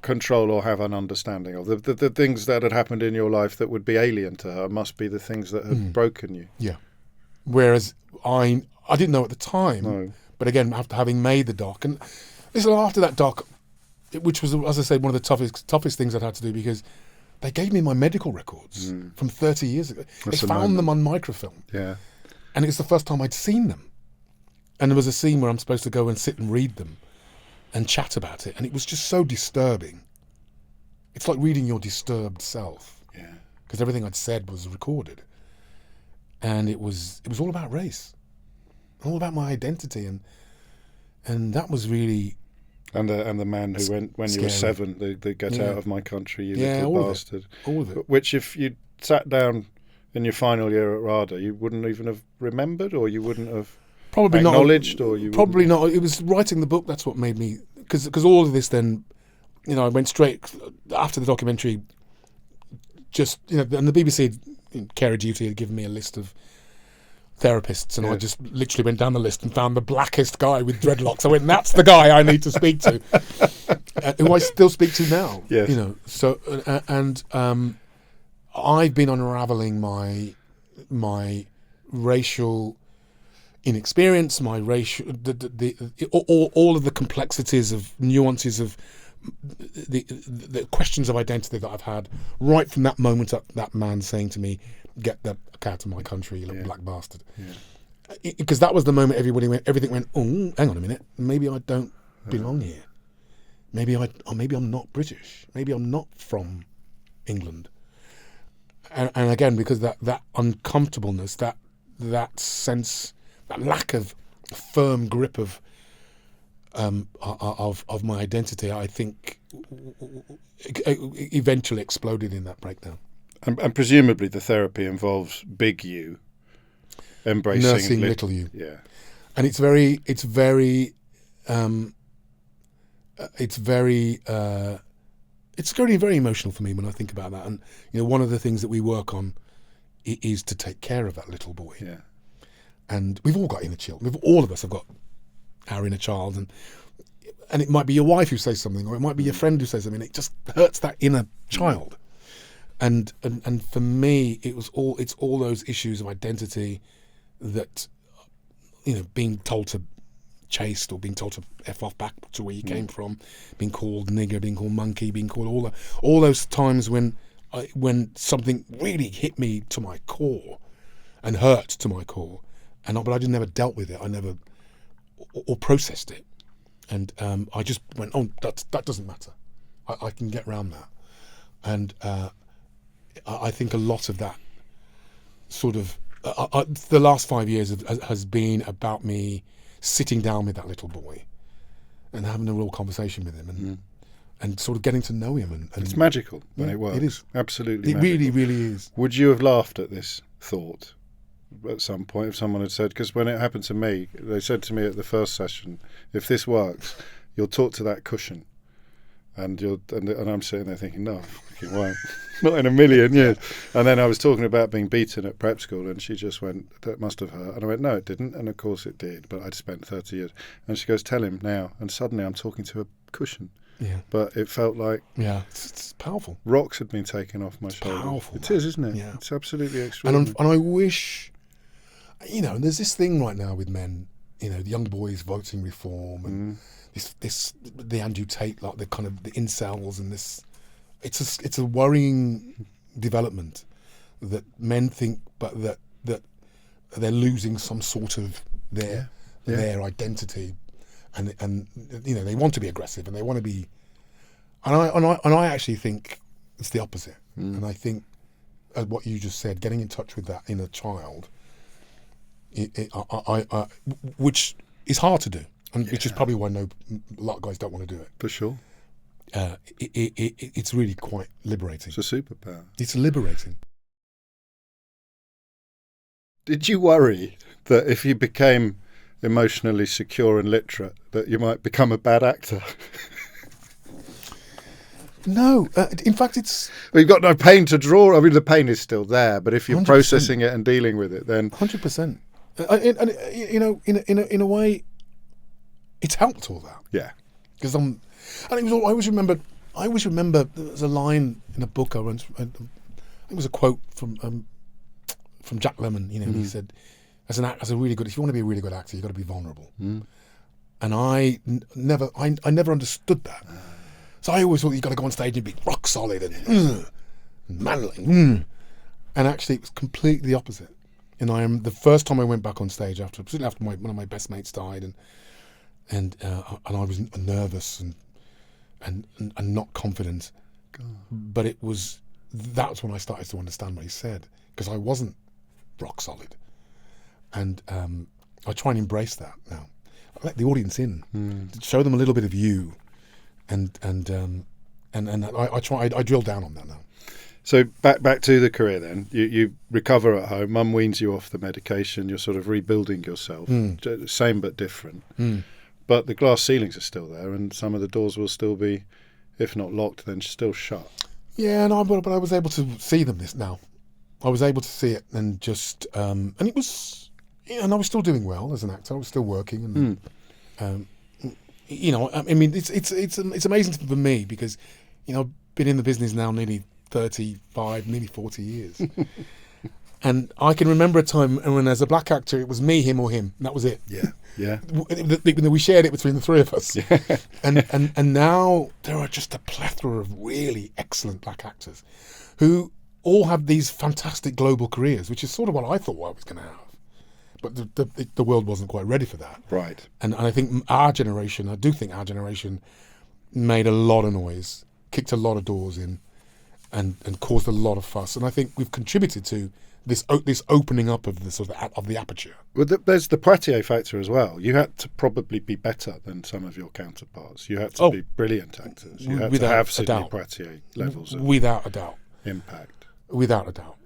[SPEAKER 1] control or have an understanding of. The things that had happened in your life that would be alien to her must be the things that had broken you.
[SPEAKER 2] Yeah. Whereas I didn't know at the time.
[SPEAKER 1] No.
[SPEAKER 2] But again, after having made the doc, and this is after that doc, which was, as I said, one of the toughest things I'd had to do, because they gave me my medical records from 30 years ago. They found them on microfilm.
[SPEAKER 1] Yeah.
[SPEAKER 2] And it's the first time I'd seen them. And there was a scene where I'm supposed to go and sit and read them and chat about it. And it was just so disturbing. It's like reading your disturbed self.
[SPEAKER 1] Yeah.
[SPEAKER 2] Because everything I'd said was recorded. And it was all about race. All about my identity, and that was really
[SPEAKER 1] and the man who went when
[SPEAKER 2] scary.
[SPEAKER 1] You were 7, the get out of my country, you little
[SPEAKER 2] all
[SPEAKER 1] bastard.
[SPEAKER 2] All of it.
[SPEAKER 1] Which if you sat down in your final year at Rada, you wouldn't even have remembered, or you wouldn't have
[SPEAKER 2] probably
[SPEAKER 1] acknowledged,
[SPEAKER 2] not,
[SPEAKER 1] or you
[SPEAKER 2] probably not. It was writing the book that's what made me, because all of this then, I went straight after the documentary. Just and the BBC Care of Duty had given me a list of therapists, and I just literally went down the list and found the blackest guy with dreadlocks. I went, that's the guy I need to speak to, who I still speak to now.
[SPEAKER 1] Yes.
[SPEAKER 2] So I've been unraveling my racial inexperience, my racial all of the complexities of nuances of the questions of identity that I've had right from that moment, that man saying to me, "Get the out of my country, you little black bastard." Because that was the moment everything went, oh, hang on a minute, maybe I don't belong here. Maybe I'm not British. Maybe I'm not from England. And again, because that uncomfortableness, that sense, that lack of firm grip of my identity, I think eventually exploded in that breakdown.
[SPEAKER 1] And presumably the therapy involves big you embracing
[SPEAKER 2] nursing little you.
[SPEAKER 1] Yeah.
[SPEAKER 2] And it's very very emotional for me when I think about that. And one of the things that we work on is to take care of that little boy.
[SPEAKER 1] Yeah.
[SPEAKER 2] And we've all got inner children. All of us have got our inner child, and it might be your wife who says something, or it might be your friend who says something. It just hurts that inner child. And for me, it's all those issues of identity that, being told to chased, or being told to F off back to where you came from, being called nigger, being called monkey, being called all those times when something really hit me to my core and hurt to my core, but I just never dealt with it. I never or processed it, and I just went, oh, that doesn't matter. I can get around that, and I think a lot of that sort of the last 5 years has been about me sitting down with that little boy and having a real conversation with him and sort of getting to know him. And
[SPEAKER 1] it's magical when it works. It is. Absolutely magical.
[SPEAKER 2] Really, really is.
[SPEAKER 1] Would you have laughed at this thought at some point if someone had said, because when it happened to me, they said to me at the first session, if this works, you'll talk to that cushion. And I'm sitting there thinking, no, fucking won't. Not in a million years. And then I was talking about being beaten at prep school, and she just went, that must have hurt. And I went, no, it didn't. And of course it did, but I'd spent 30 years. And she goes, tell him now. And suddenly I'm talking to a cushion.
[SPEAKER 2] Yeah.
[SPEAKER 1] But it felt like
[SPEAKER 2] it's powerful.
[SPEAKER 1] Rocks had been taken off my shoulders.
[SPEAKER 2] Powerful.
[SPEAKER 1] It is, isn't it?
[SPEAKER 2] Yeah.
[SPEAKER 1] It's absolutely extraordinary.
[SPEAKER 2] And I wish, there's this thing right now with men, the young boys voting reform and the Andrew Tate, like the kind of the incels, and this, it's a worrying development that men think, but that they're losing some sort of their identity, and they want to be aggressive and they want to be, and I actually think it's the opposite, and I think what you just said, getting in touch with that inner child, which is hard to do. And which is probably why a lot of guys don't want to do it.
[SPEAKER 1] For sure.
[SPEAKER 2] It's really quite liberating.
[SPEAKER 1] It's a superpower.
[SPEAKER 2] It's liberating.
[SPEAKER 1] Did you worry that if you became emotionally secure and literate, that you might become a bad actor?
[SPEAKER 2] No. In fact, it's...
[SPEAKER 1] Well, you've got no pain to draw. I mean, the pain is still there, but if you're 100%. Processing it and dealing with it, then...
[SPEAKER 2] 100%. And in a way... It's helped all that.
[SPEAKER 1] Yeah.
[SPEAKER 2] Because I always remember there was a line in a book I read. I think it was a quote from Jack Lemmon. He said, "As a really good, if you want to be a really good actor, you've got to be vulnerable." And I never understood that. So I always thought you got to go on stage and be rock solid and manly. And actually, it was completely the opposite. And the first time I went back on stage after one of my best mates died, and I was nervous and not confident. God. But that's when I started to understand what he said, because I wasn't rock solid, and I try and embrace that now. I let the audience in, show them a little bit of you, and I drill down on that now.
[SPEAKER 1] So back to the career then. You recover at home. Mum weans you off the medication. You're sort of rebuilding yourself. Same but different. But the glass ceilings are still there, and some of the doors will still be, if not locked, then still shut. Yeah,
[SPEAKER 2] but I was able to see them now. I was able to see it, and just and it was, and I was still doing well as an actor. I was still working, and I mean, it's amazing for me because, I've been in the business now nearly 35, nearly 40 years. And I can remember a time when, as a black actor, it was me, him, or him. And that was it.
[SPEAKER 1] Yeah.
[SPEAKER 2] We shared it between the three of us. Yeah. And now there are just a plethora of really excellent black actors who all have these fantastic global careers, which is sort of what I thought I was going to have. But the world wasn't quite ready for that.
[SPEAKER 1] Right.
[SPEAKER 2] And I think our generation made a lot of noise, kicked a lot of doors in, and caused a lot of fuss. And I think we've contributed to this opening up of the sort of the aperture.
[SPEAKER 1] Well, there's the Poitier factor as well. You had to probably be better than some of your counterparts. You had to be brilliant actors. You had to have Sidney Poitier levels of
[SPEAKER 2] without a doubt
[SPEAKER 1] impact.
[SPEAKER 2] Without a doubt,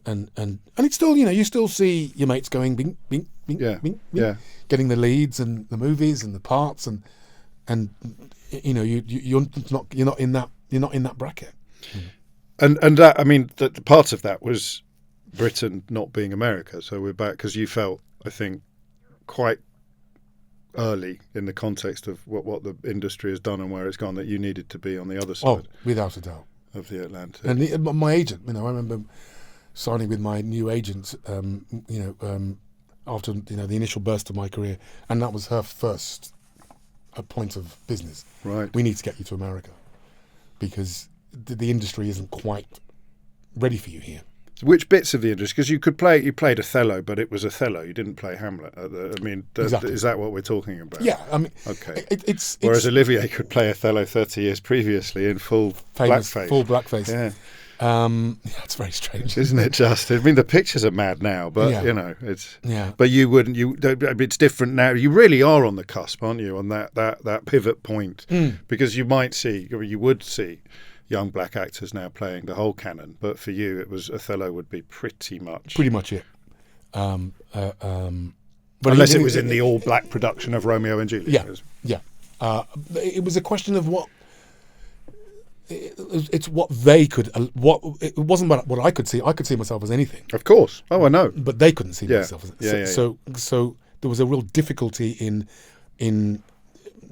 [SPEAKER 2] and it's still, you still see your mates going bing bing bing bing, getting the leads and the movies and the parts, and you're not in that bracket.
[SPEAKER 1] And that, I mean, the part of that was Britain not being America. So we're back, because you felt, I think, quite early in the context of what the industry has done and where it's gone, that you needed to be on the other side.
[SPEAKER 2] Without a doubt.
[SPEAKER 1] Of the Atlantic.
[SPEAKER 2] And my agent, I remember signing with my new agent, after the initial burst of my career, and that was her first point of business.
[SPEAKER 1] Right.
[SPEAKER 2] We need to get you to America because the industry isn't quite ready for you here.
[SPEAKER 1] So which bits of the industry? Because you played Othello, but it was Othello. You didn't play Hamlet.
[SPEAKER 2] Exactly.
[SPEAKER 1] Is that what we're talking about?
[SPEAKER 2] Yeah, I mean,
[SPEAKER 1] okay.
[SPEAKER 2] It's
[SPEAKER 1] Whereas Olivier could play Othello 30 years previously in full blackface.
[SPEAKER 2] Full blackface.
[SPEAKER 1] Yeah.
[SPEAKER 2] That's very strange,
[SPEAKER 1] isn't it? Just, I mean, the pictures are mad now, but it's.
[SPEAKER 2] Yeah.
[SPEAKER 1] But you wouldn't. It's different now. You really are on the cusp, aren't you? On that pivot point, because you would see young black actors now playing the whole canon. But for you, it was Othello would be pretty much
[SPEAKER 2] it.
[SPEAKER 1] But unless it was in the all-black production of Romeo and Juliet.
[SPEAKER 2] Yeah. It was a question of what. It's what they could. It wasn't about what I could see. I could see myself as anything.
[SPEAKER 1] Of course. Oh, I know.
[SPEAKER 2] But they couldn't see themselves as
[SPEAKER 1] anything.
[SPEAKER 2] So there was a real difficulty in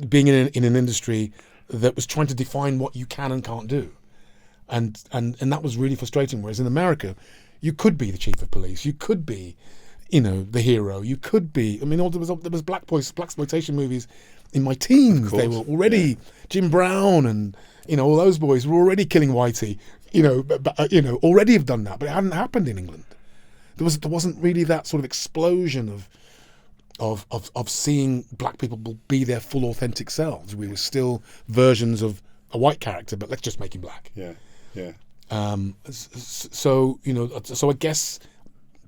[SPEAKER 2] being in an industry that was trying to define what you can and can't do, and that was really frustrating. Whereas in America, you could be the chief of police. You could be, the hero. You could be. I mean, there was blaxploitation movies in my teens. They were already Jim Brown and all those boys were already killing Whitey. Already have done that, but it hadn't happened in England. There wasn't really that sort of explosion of seeing black people be their full authentic selves. We were still versions of a white character, but let's just make him black.
[SPEAKER 1] Yeah.
[SPEAKER 2] So I guess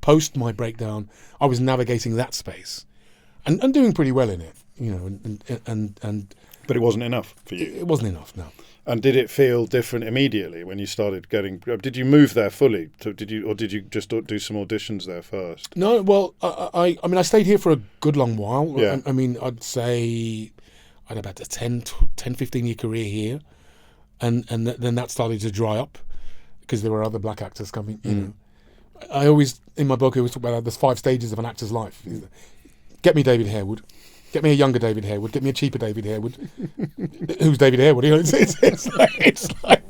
[SPEAKER 2] post my breakdown, I was navigating that space, and doing pretty well in it.
[SPEAKER 1] But it wasn't enough for you.
[SPEAKER 2] It wasn't enough. No.
[SPEAKER 1] And did it feel different immediately when you started getting? Did you move there fully? Did you just do some auditions there first?
[SPEAKER 2] No. Well, I stayed here for a good long while.
[SPEAKER 1] Yeah.
[SPEAKER 2] I mean, I'd say I had about a 10, 15 year career here, and then that started to dry up because there were other black actors coming. I always, in my book, I always talk about there's 5 stages of an actor's life. Get me David Harewood. Get me a younger David Harewood. Get me a cheaper David Harewood. Who's David Harewood? It's like,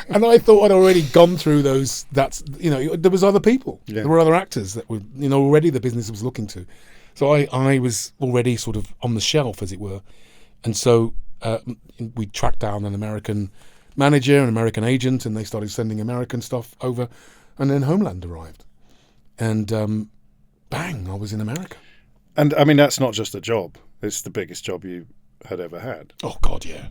[SPEAKER 2] and I thought I'd already gone through those. There was other people. Yeah. There were other actors that were, already the business was looking to. So I was already sort of on the shelf, as it were. And so we tracked down an American manager, an American agent, and they started sending American stuff over. And then Homeland arrived. And bang, I was in America.
[SPEAKER 1] And I mean, that's not just a job. It's the biggest job you had ever had.
[SPEAKER 2] Oh, God, yeah.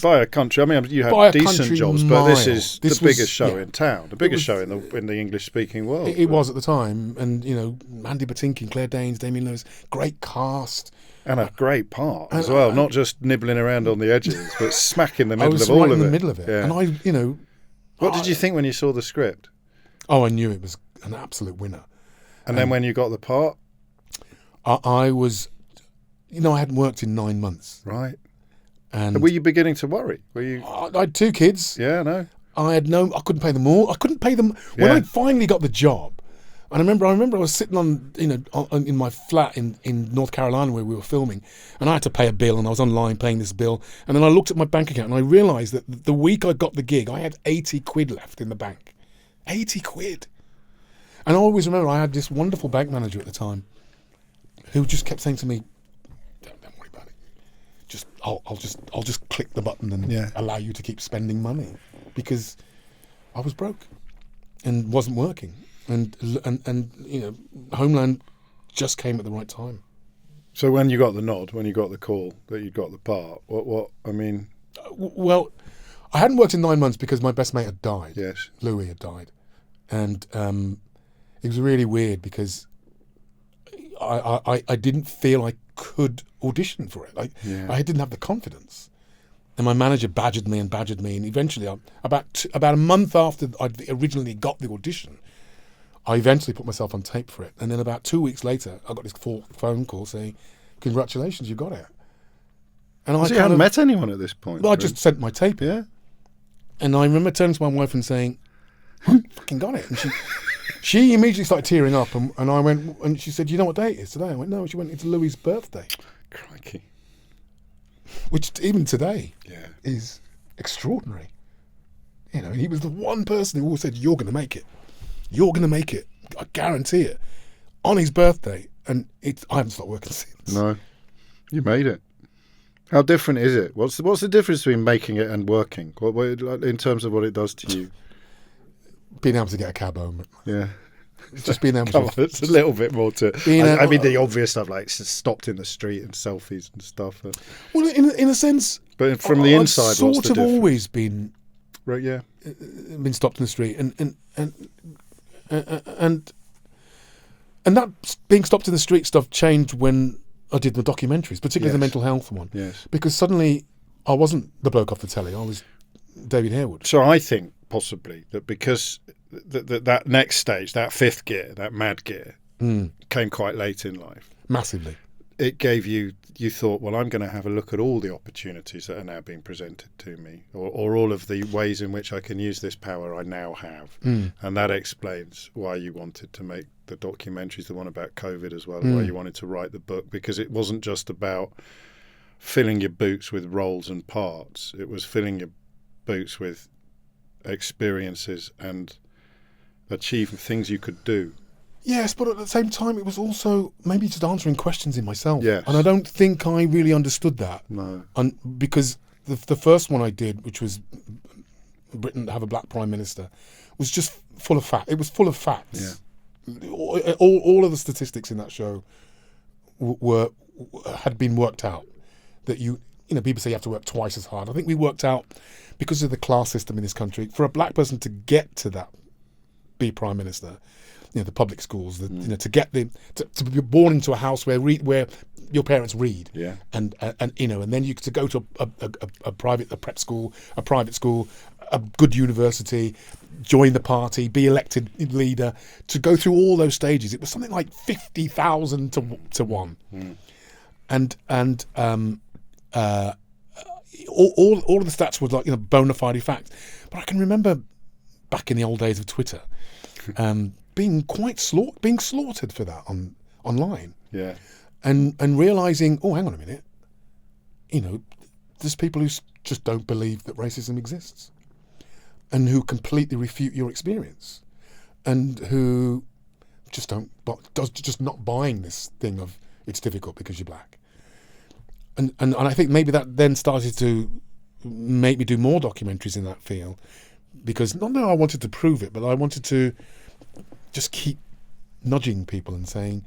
[SPEAKER 1] By a country. I mean, you had decent jobs, but this is the biggest show in town, the biggest show in the English-speaking world.
[SPEAKER 2] It was at the time. And, Mandy Patinkin, Claire Danes, Damien Lewis, great cast.
[SPEAKER 1] And a great part as well, not just nibbling around on the edges, but smack in the middle of all of it. I was right in the
[SPEAKER 2] middle of it. Yeah. And
[SPEAKER 1] What did you think when you saw the script?
[SPEAKER 2] Oh, I knew it was an absolute winner.
[SPEAKER 1] And then when you got the part?
[SPEAKER 2] I was, I hadn't worked in 9 months.
[SPEAKER 1] Right.
[SPEAKER 2] And
[SPEAKER 1] were you beginning to worry? Were you?
[SPEAKER 2] I had 2 kids.
[SPEAKER 1] Yeah, no.
[SPEAKER 2] I couldn't pay them all. I couldn't pay them when I finally got the job. And I remember I was sitting on, in my flat in North Carolina where we were filming, and I had to pay a bill, and I was online paying this bill, and then I looked at my bank account and I realised that the week I got the gig, I had 80 quid left in the bank. 80 quid. And I always remember I had this wonderful bank manager at the time who just kept saying to me, don't worry about it. I'll just click the button and allow you to keep spending money, because I was broke and wasn't working. And Homeland just came at the right time.
[SPEAKER 1] So when you got the nod, when you got the call that you got the part, what I mean?
[SPEAKER 2] Well, I hadn't worked in 9 months because my best mate had died.
[SPEAKER 1] Yes.
[SPEAKER 2] Louis had died. And it was really weird because I didn't feel I could audition for it. I didn't have the confidence. And my manager badgered me, and eventually, about a month after I'd originally got the audition, I eventually put myself on tape for it. And then about 2 weeks later, I got this phone call saying, "Congratulations, you got it." And
[SPEAKER 1] you hadn't met anyone at this point?
[SPEAKER 2] Well, I just sent my tape.
[SPEAKER 1] Yeah.
[SPEAKER 2] And I remember turning to my wife and saying, "I fucking got it." And she immediately started tearing up, and I went, and she said, "You know what day it is today?" I went, "No." She went, "It's Louis' birthday."
[SPEAKER 1] Crikey.
[SPEAKER 2] Which even today is extraordinary. He was the one person who always said, "You're going to make it. You're going to make it. I guarantee it." On his birthday, and I haven't stopped working since.
[SPEAKER 1] No, you made it. How different is it? What's the difference between making it and working? What in terms of what it does to you?
[SPEAKER 2] Being able to get a cab home.
[SPEAKER 1] Yeah.
[SPEAKER 2] Just being able to...
[SPEAKER 1] It's a little bit more to... I mean, the obvious stuff, like stopped in the street and selfies and stuff.
[SPEAKER 2] Well, in a sense...
[SPEAKER 1] But from the inside,
[SPEAKER 2] I've sort of always been
[SPEAKER 1] Right, yeah.
[SPEAKER 2] Been stopped in the street, and that being stopped in the street stuff changed when I did the documentaries, particularly the mental health one.
[SPEAKER 1] Yes.
[SPEAKER 2] Because suddenly I wasn't the bloke off the telly. I was David Harewood.
[SPEAKER 1] So I think possibly that because that next stage, that fifth gear, that mad gear, came quite late in life.
[SPEAKER 2] Massively.
[SPEAKER 1] It gave you thought, well, I'm going to have a look at all the opportunities that are now being presented to me, or all of the ways in which I can use this power I now have. And that explains why you wanted to make the documentaries, the one about COVID as well, why you wanted to write the book, because it wasn't just about filling your boots with roles and parts. It was filling your boots with experiences and achieving things you could do.
[SPEAKER 2] Yes, but at the same time, it was also maybe just answering questions in myself.
[SPEAKER 1] Yes.
[SPEAKER 2] And I don't think I really understood that.
[SPEAKER 1] No.
[SPEAKER 2] And because the first one I did, which was Britain to have a black prime minister, was just full of fact. It was full of facts. Yeah. All of the statistics in that show had been worked out. That people say you have to work twice as hard. I think we worked out, because of the class system in this country, for a black person to get to that, be prime minister, the public schools, to get to be born into a house where your parents read, and then you to go to a private school, a good university, join the party, be elected leader, to go through all those stages. It was something like 50,000 to 1, and all of the stats were like bona fide fact. But I can remember back in the old days of Twitter. Being slaughtered for that online, and realizing, oh, hang on a minute, there's people who just don't believe that racism exists, and who completely refute your experience, and who just not buying this thing of it's difficult because you're black, and I think maybe that then started to make me do more documentaries in that field, because not that I wanted to prove it, but I wanted to just keep nudging people and saying,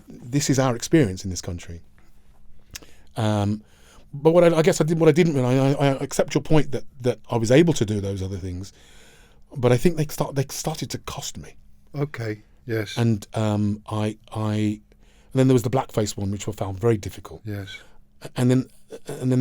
[SPEAKER 2] this is our experience in this country. But what I didn't realize, I accept your point that I was able to do those other things, but I think they started to cost me.
[SPEAKER 1] Okay. Yes.
[SPEAKER 2] And then there was the blackface one, which I found very difficult. Yes. And then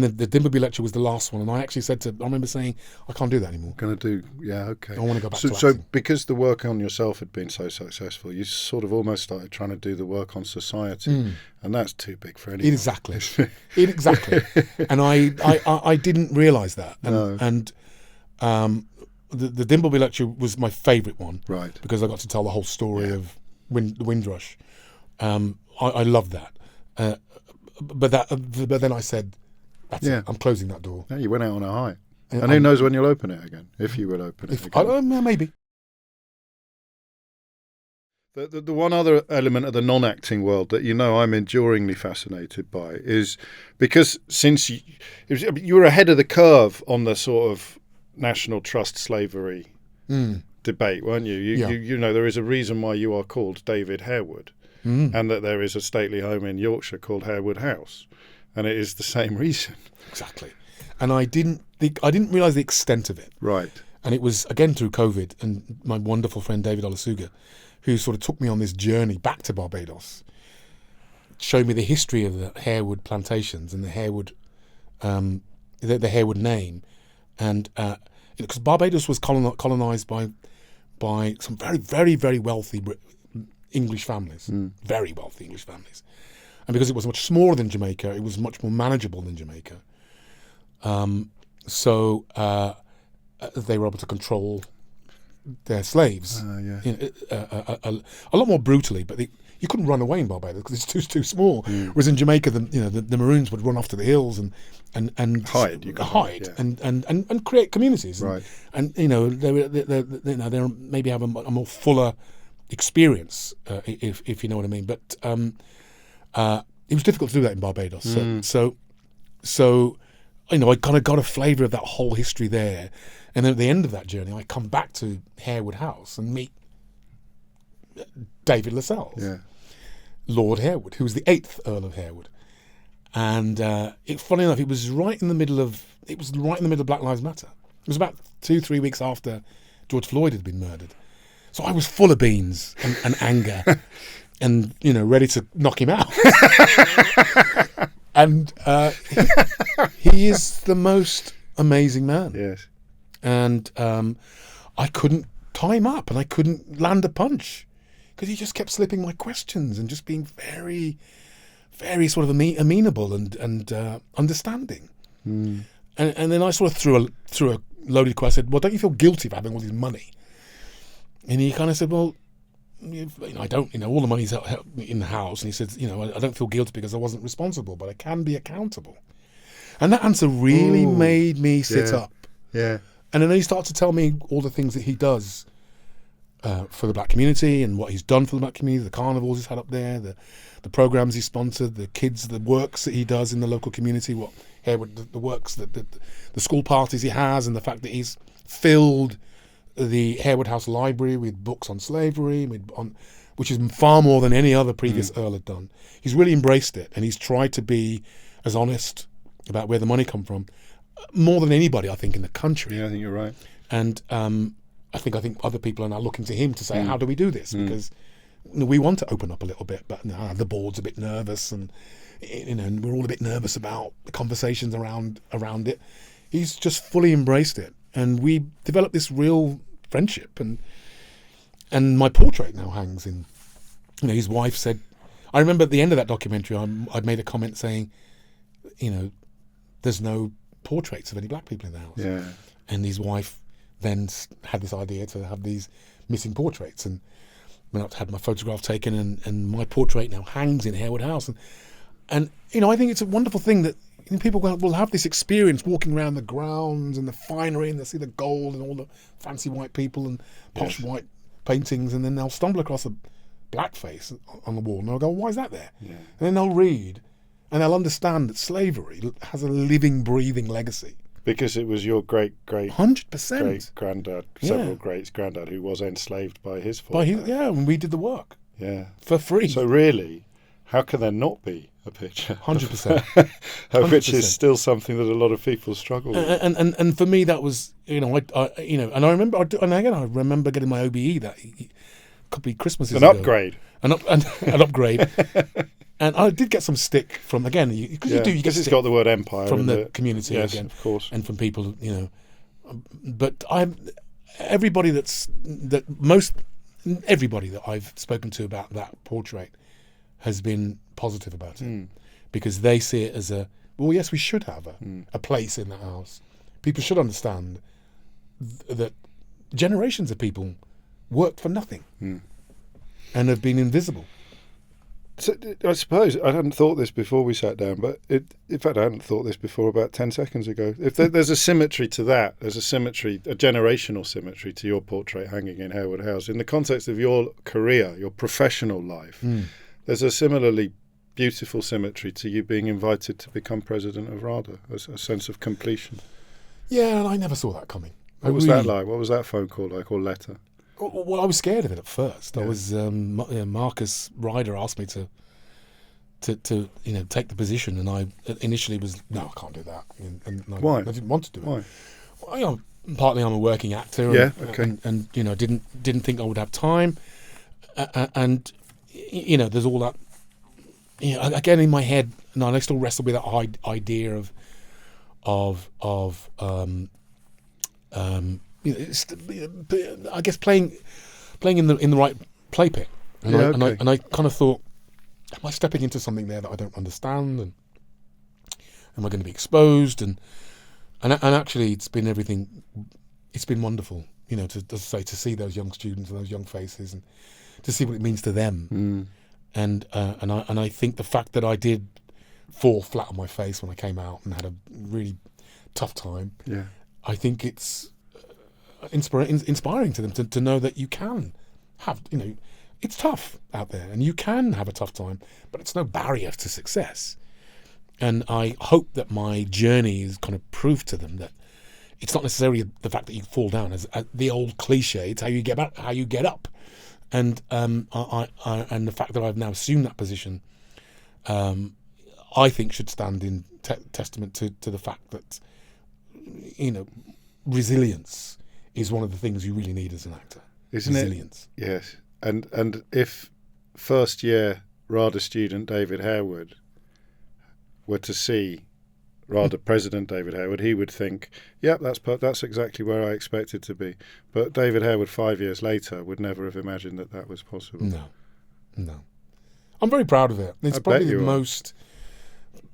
[SPEAKER 2] the Dimbleby lecture was the last one, and I actually I remember saying, I can't do that anymore.
[SPEAKER 1] Okay.
[SPEAKER 2] I want to go back to acting.
[SPEAKER 1] So because the work on yourself had been so successful, you sort of almost started trying to do the work on society, and that's too big for anyone.
[SPEAKER 2] Exactly. And I didn't realise that. And the Dimbleby lecture was my favourite one, right? Because I got to tell the whole story of the Windrush. I loved that. But then I said, that's it, I'm closing that door.
[SPEAKER 1] Yeah, you went out on a high. And who knows when you'll open it again, if you will open it again.
[SPEAKER 2] Maybe.
[SPEAKER 1] The one other element of the non-acting world that I'm enduringly fascinated by is because since you were ahead of the curve on the sort of national trust slavery debate, weren't you? You there is a reason why you are called David Harewood. And that there is a stately home in Yorkshire called Harewood House, and it is the same reason.
[SPEAKER 2] Exactly, and I didn't realise the extent of it. Right, and it was again through COVID, and my wonderful friend David Olusuga, who sort of took me on this journey back to Barbados, showed me the history of the Harewood plantations and the Harewood, the Harewood name, and because Barbados was colonised by some very, very, very wealthy English families, very wealthy English families. And because it was much smaller than Jamaica, it was much more manageable than Jamaica. So they were able to control their slaves a lot more brutally, but you couldn't run away in Barbados because it's too small. Whereas in Jamaica, the Maroons would run off to the hills and hide and create communities. Right. And they maybe have a more fuller experience, if you know what I mean. But it was difficult to do that in Barbados. So I kind of got a flavour of that whole history there. And then at the end of that journey, I come back to Harewood House and meet David Lascelles, Lord Harewood, who was the 8th Earl of Harewood. And funny enough, it was right in the middle of Black Lives Matter. It was about 2-3 weeks after George Floyd had been murdered. So I was full of beans and anger and, ready to knock him out. And he is the most amazing man.
[SPEAKER 1] Yes.
[SPEAKER 2] And I couldn't tie him up and I couldn't land a punch because he just kept slipping my questions and just being very, very sort of amenable and understanding. And then I sort of threw a loaded question. I said, well, don't you feel guilty for having all this money? And he kind of said, well, I don't, all the money's in the house. And he said, I don't feel guilty because I wasn't responsible, but I can be accountable. And that answer really made me sit up.
[SPEAKER 1] Yeah.
[SPEAKER 2] And then he started to tell me all the things that he does for the black community and what he's done for the black community, the carnivals he's had up there, the programs he's sponsored, the kids, the works that he does in the local community, what Harewood, the works, the school parties he has, and the fact that he's filled the Harewood House Library with books on slavery, which is far more than any other previous Earl had done. He's really embraced it, and he's tried to be as honest about where the money come from, more than anybody, I think, in the country.
[SPEAKER 1] Yeah, I think you're right.
[SPEAKER 2] And I think other people are now looking to him to say, how do we do this? Because we want to open up a little bit, but the board's a bit nervous, and and we're all a bit nervous about the conversations around it. He's just fully embraced it, and we developed this real friendship. And my portrait now hangs in. His wife said, I remember at the end of that documentary, I'd made a comment saying, there's no portraits of any black people in the house.
[SPEAKER 1] Yeah.
[SPEAKER 2] And his wife then had this idea to have these missing portraits, and went up to have my photograph taken, and my portrait now hangs in Harewood House. And I think it's a wonderful thing that people will have this experience walking around the grounds and the finery, and they'll see the gold and all the fancy white people and posh white paintings, and then they'll stumble across a black face on the wall, and they'll go, why is that there? Yeah. And then they'll read, and they'll understand that slavery has a living, breathing legacy.
[SPEAKER 1] Because it was your great
[SPEAKER 2] 100%
[SPEAKER 1] granddad, several greats granddad, who was enslaved by his father.
[SPEAKER 2] And we did the work.
[SPEAKER 1] Yeah.
[SPEAKER 2] For free.
[SPEAKER 1] So really, how can there not be a picture?
[SPEAKER 2] 100%.
[SPEAKER 1] Which is still something that a lot of people struggle with.
[SPEAKER 2] And for me, that was, and I remember getting my OBE that a couple of Christmases ago.
[SPEAKER 1] Upgrade.
[SPEAKER 2] An upgrade. And I did get some stick from, again, because you get
[SPEAKER 1] it's got the word empire
[SPEAKER 2] from the community,
[SPEAKER 1] yes,
[SPEAKER 2] again,
[SPEAKER 1] of course,
[SPEAKER 2] and from people, But everybody that I've spoken to about that portrait has been positive about it, because they see it as yes, we should have a place in that house. People should understand that generations of people worked for nothing and have been invisible.
[SPEAKER 1] So, I suppose I hadn't thought this before we sat down, but in fact I hadn't thought this before about 10 seconds ago. If there's a symmetry to that, there's a generational symmetry to your portrait hanging in Harewood House. In the context of your career, your professional life, there's a similarly beautiful symmetry to you being invited to become president of Rada, a sense of completion.
[SPEAKER 2] Yeah, and I never saw that coming.
[SPEAKER 1] What was that like? What was that phone call like, or letter?
[SPEAKER 2] Well, I was scared of it at first. I was Marcus Rada asked me to take the position, and I initially was I can't do that. And
[SPEAKER 1] Why?
[SPEAKER 2] I didn't want to do it.
[SPEAKER 1] Why?
[SPEAKER 2] Well, partly I'm a working actor. And didn't think I would have time. And there's all that. Again in my head, and I still wrestle with that idea of I guess playing in the right play pit, and I kind of thought, am I stepping into something there that I don't understand, and am I going to be exposed? And actually, it's been everything. It's been wonderful, to see those young students and those young faces, and to see what it means to them. And I think the fact that I did fall flat on my face when I came out and had a really tough time. Yeah, I think it's inspiring to them to know that you can have, it's tough out there and you can have a tough time, but it's no barrier to success. And I hope that my journey is kind of proof to them that it's not necessarily the fact that you fall down, as the old cliche. It's how you get up. And and the fact that I've now assumed that position, I think should stand in testament to the fact that resilience is one of the things you really need as an actor.
[SPEAKER 1] Isn't
[SPEAKER 2] resilience.
[SPEAKER 1] It? Yes. And if first year Rada student David Harewood were to see Rada President David Harewood, he would think, yep, that's exactly where I expected to be. But David Harewood 5 years later would never have imagined that was possible.
[SPEAKER 2] No. I'm very proud of it. It's probably the most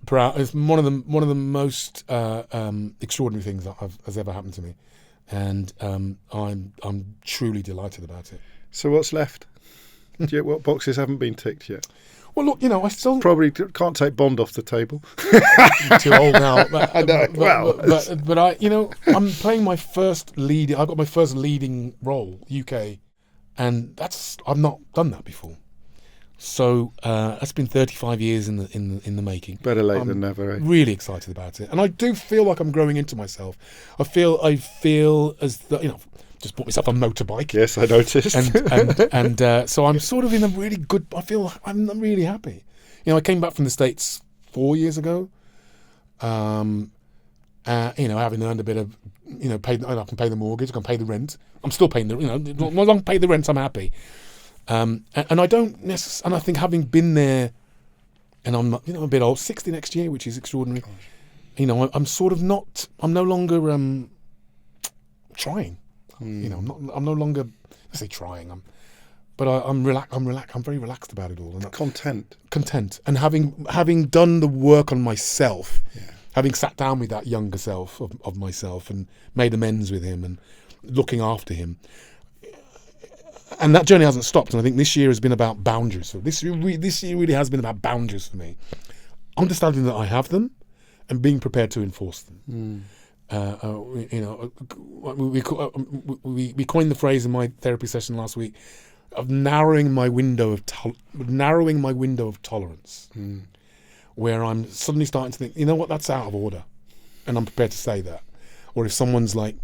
[SPEAKER 2] proud. It's one of the most extraordinary things that has ever happened to me, and I'm truly delighted about it.
[SPEAKER 1] So what's left? What boxes haven't been ticked yet?
[SPEAKER 2] Well, look, I still
[SPEAKER 1] probably can't take Bond off the table.
[SPEAKER 2] Too old now. But,
[SPEAKER 1] I know.
[SPEAKER 2] But I, I'm playing my first lead. I got my first leading role, UK, and I've not done that before. So that's been 35 years in the making.
[SPEAKER 1] Better late than never.
[SPEAKER 2] Really excited about it, and I do feel like I'm growing into myself. I feel as though just bought myself a motorbike.
[SPEAKER 1] Yes, I noticed.
[SPEAKER 2] and so I'm sort of in a really good. I'm really happy. I came back from the States 4 years ago. Having earned a bit of, I can pay the mortgage, I can pay the rent. I'm still paying the, as long as I pay the rent, I'm happy. And I don't necessarily, and I think having been there, and I'm not, I'm a bit old, 60 next year, which is extraordinary. I'm sort of not, I'm no longer trying. I'm no longer, I say trying. I'm very relaxed about it all. And content, and having done the work on myself, having sat down with that younger self of myself and made amends with him and looking after him. And that journey hasn't stopped, and I think this year has been about boundaries. So this year really has been about boundaries for me. Understanding that I have them and being prepared to enforce them. We coined the phrase in my therapy session last week of narrowing my window of tolerance, where I'm suddenly starting to think, that's out of order, and I'm prepared to say that. Or if someone's like,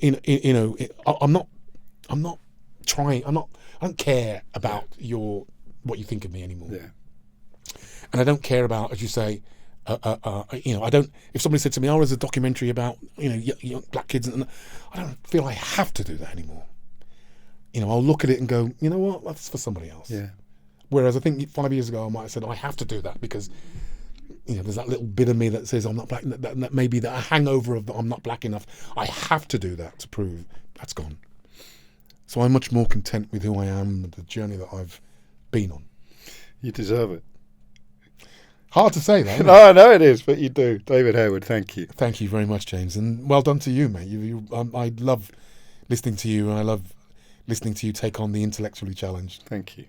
[SPEAKER 2] I'm not trying. I don't care about what you think of me anymore.
[SPEAKER 1] Yeah.
[SPEAKER 2] And I don't care about, as you say, I don't. If somebody said to me, "Oh, there's a documentary about young black kids," and I don't feel I have to do that anymore. I'll look at it and go, you know what, that's for somebody else.
[SPEAKER 1] Yeah.
[SPEAKER 2] Whereas I think 5 years ago I might have said, I have to do that because there's that little bit of me that says I'm not black. That maybe that a hangover of I'm not black enough. I have to do that to prove that's gone. So I'm much more content with who I am and the journey that I've been on.
[SPEAKER 1] You deserve it.
[SPEAKER 2] Hard to say that.
[SPEAKER 1] No, I know it is, but you do. David Harewood, thank you.
[SPEAKER 2] Thank you very much, James, and well done to you, mate. I love listening to you, and I love listening to you take on the intellectually challenged.
[SPEAKER 1] Thank you.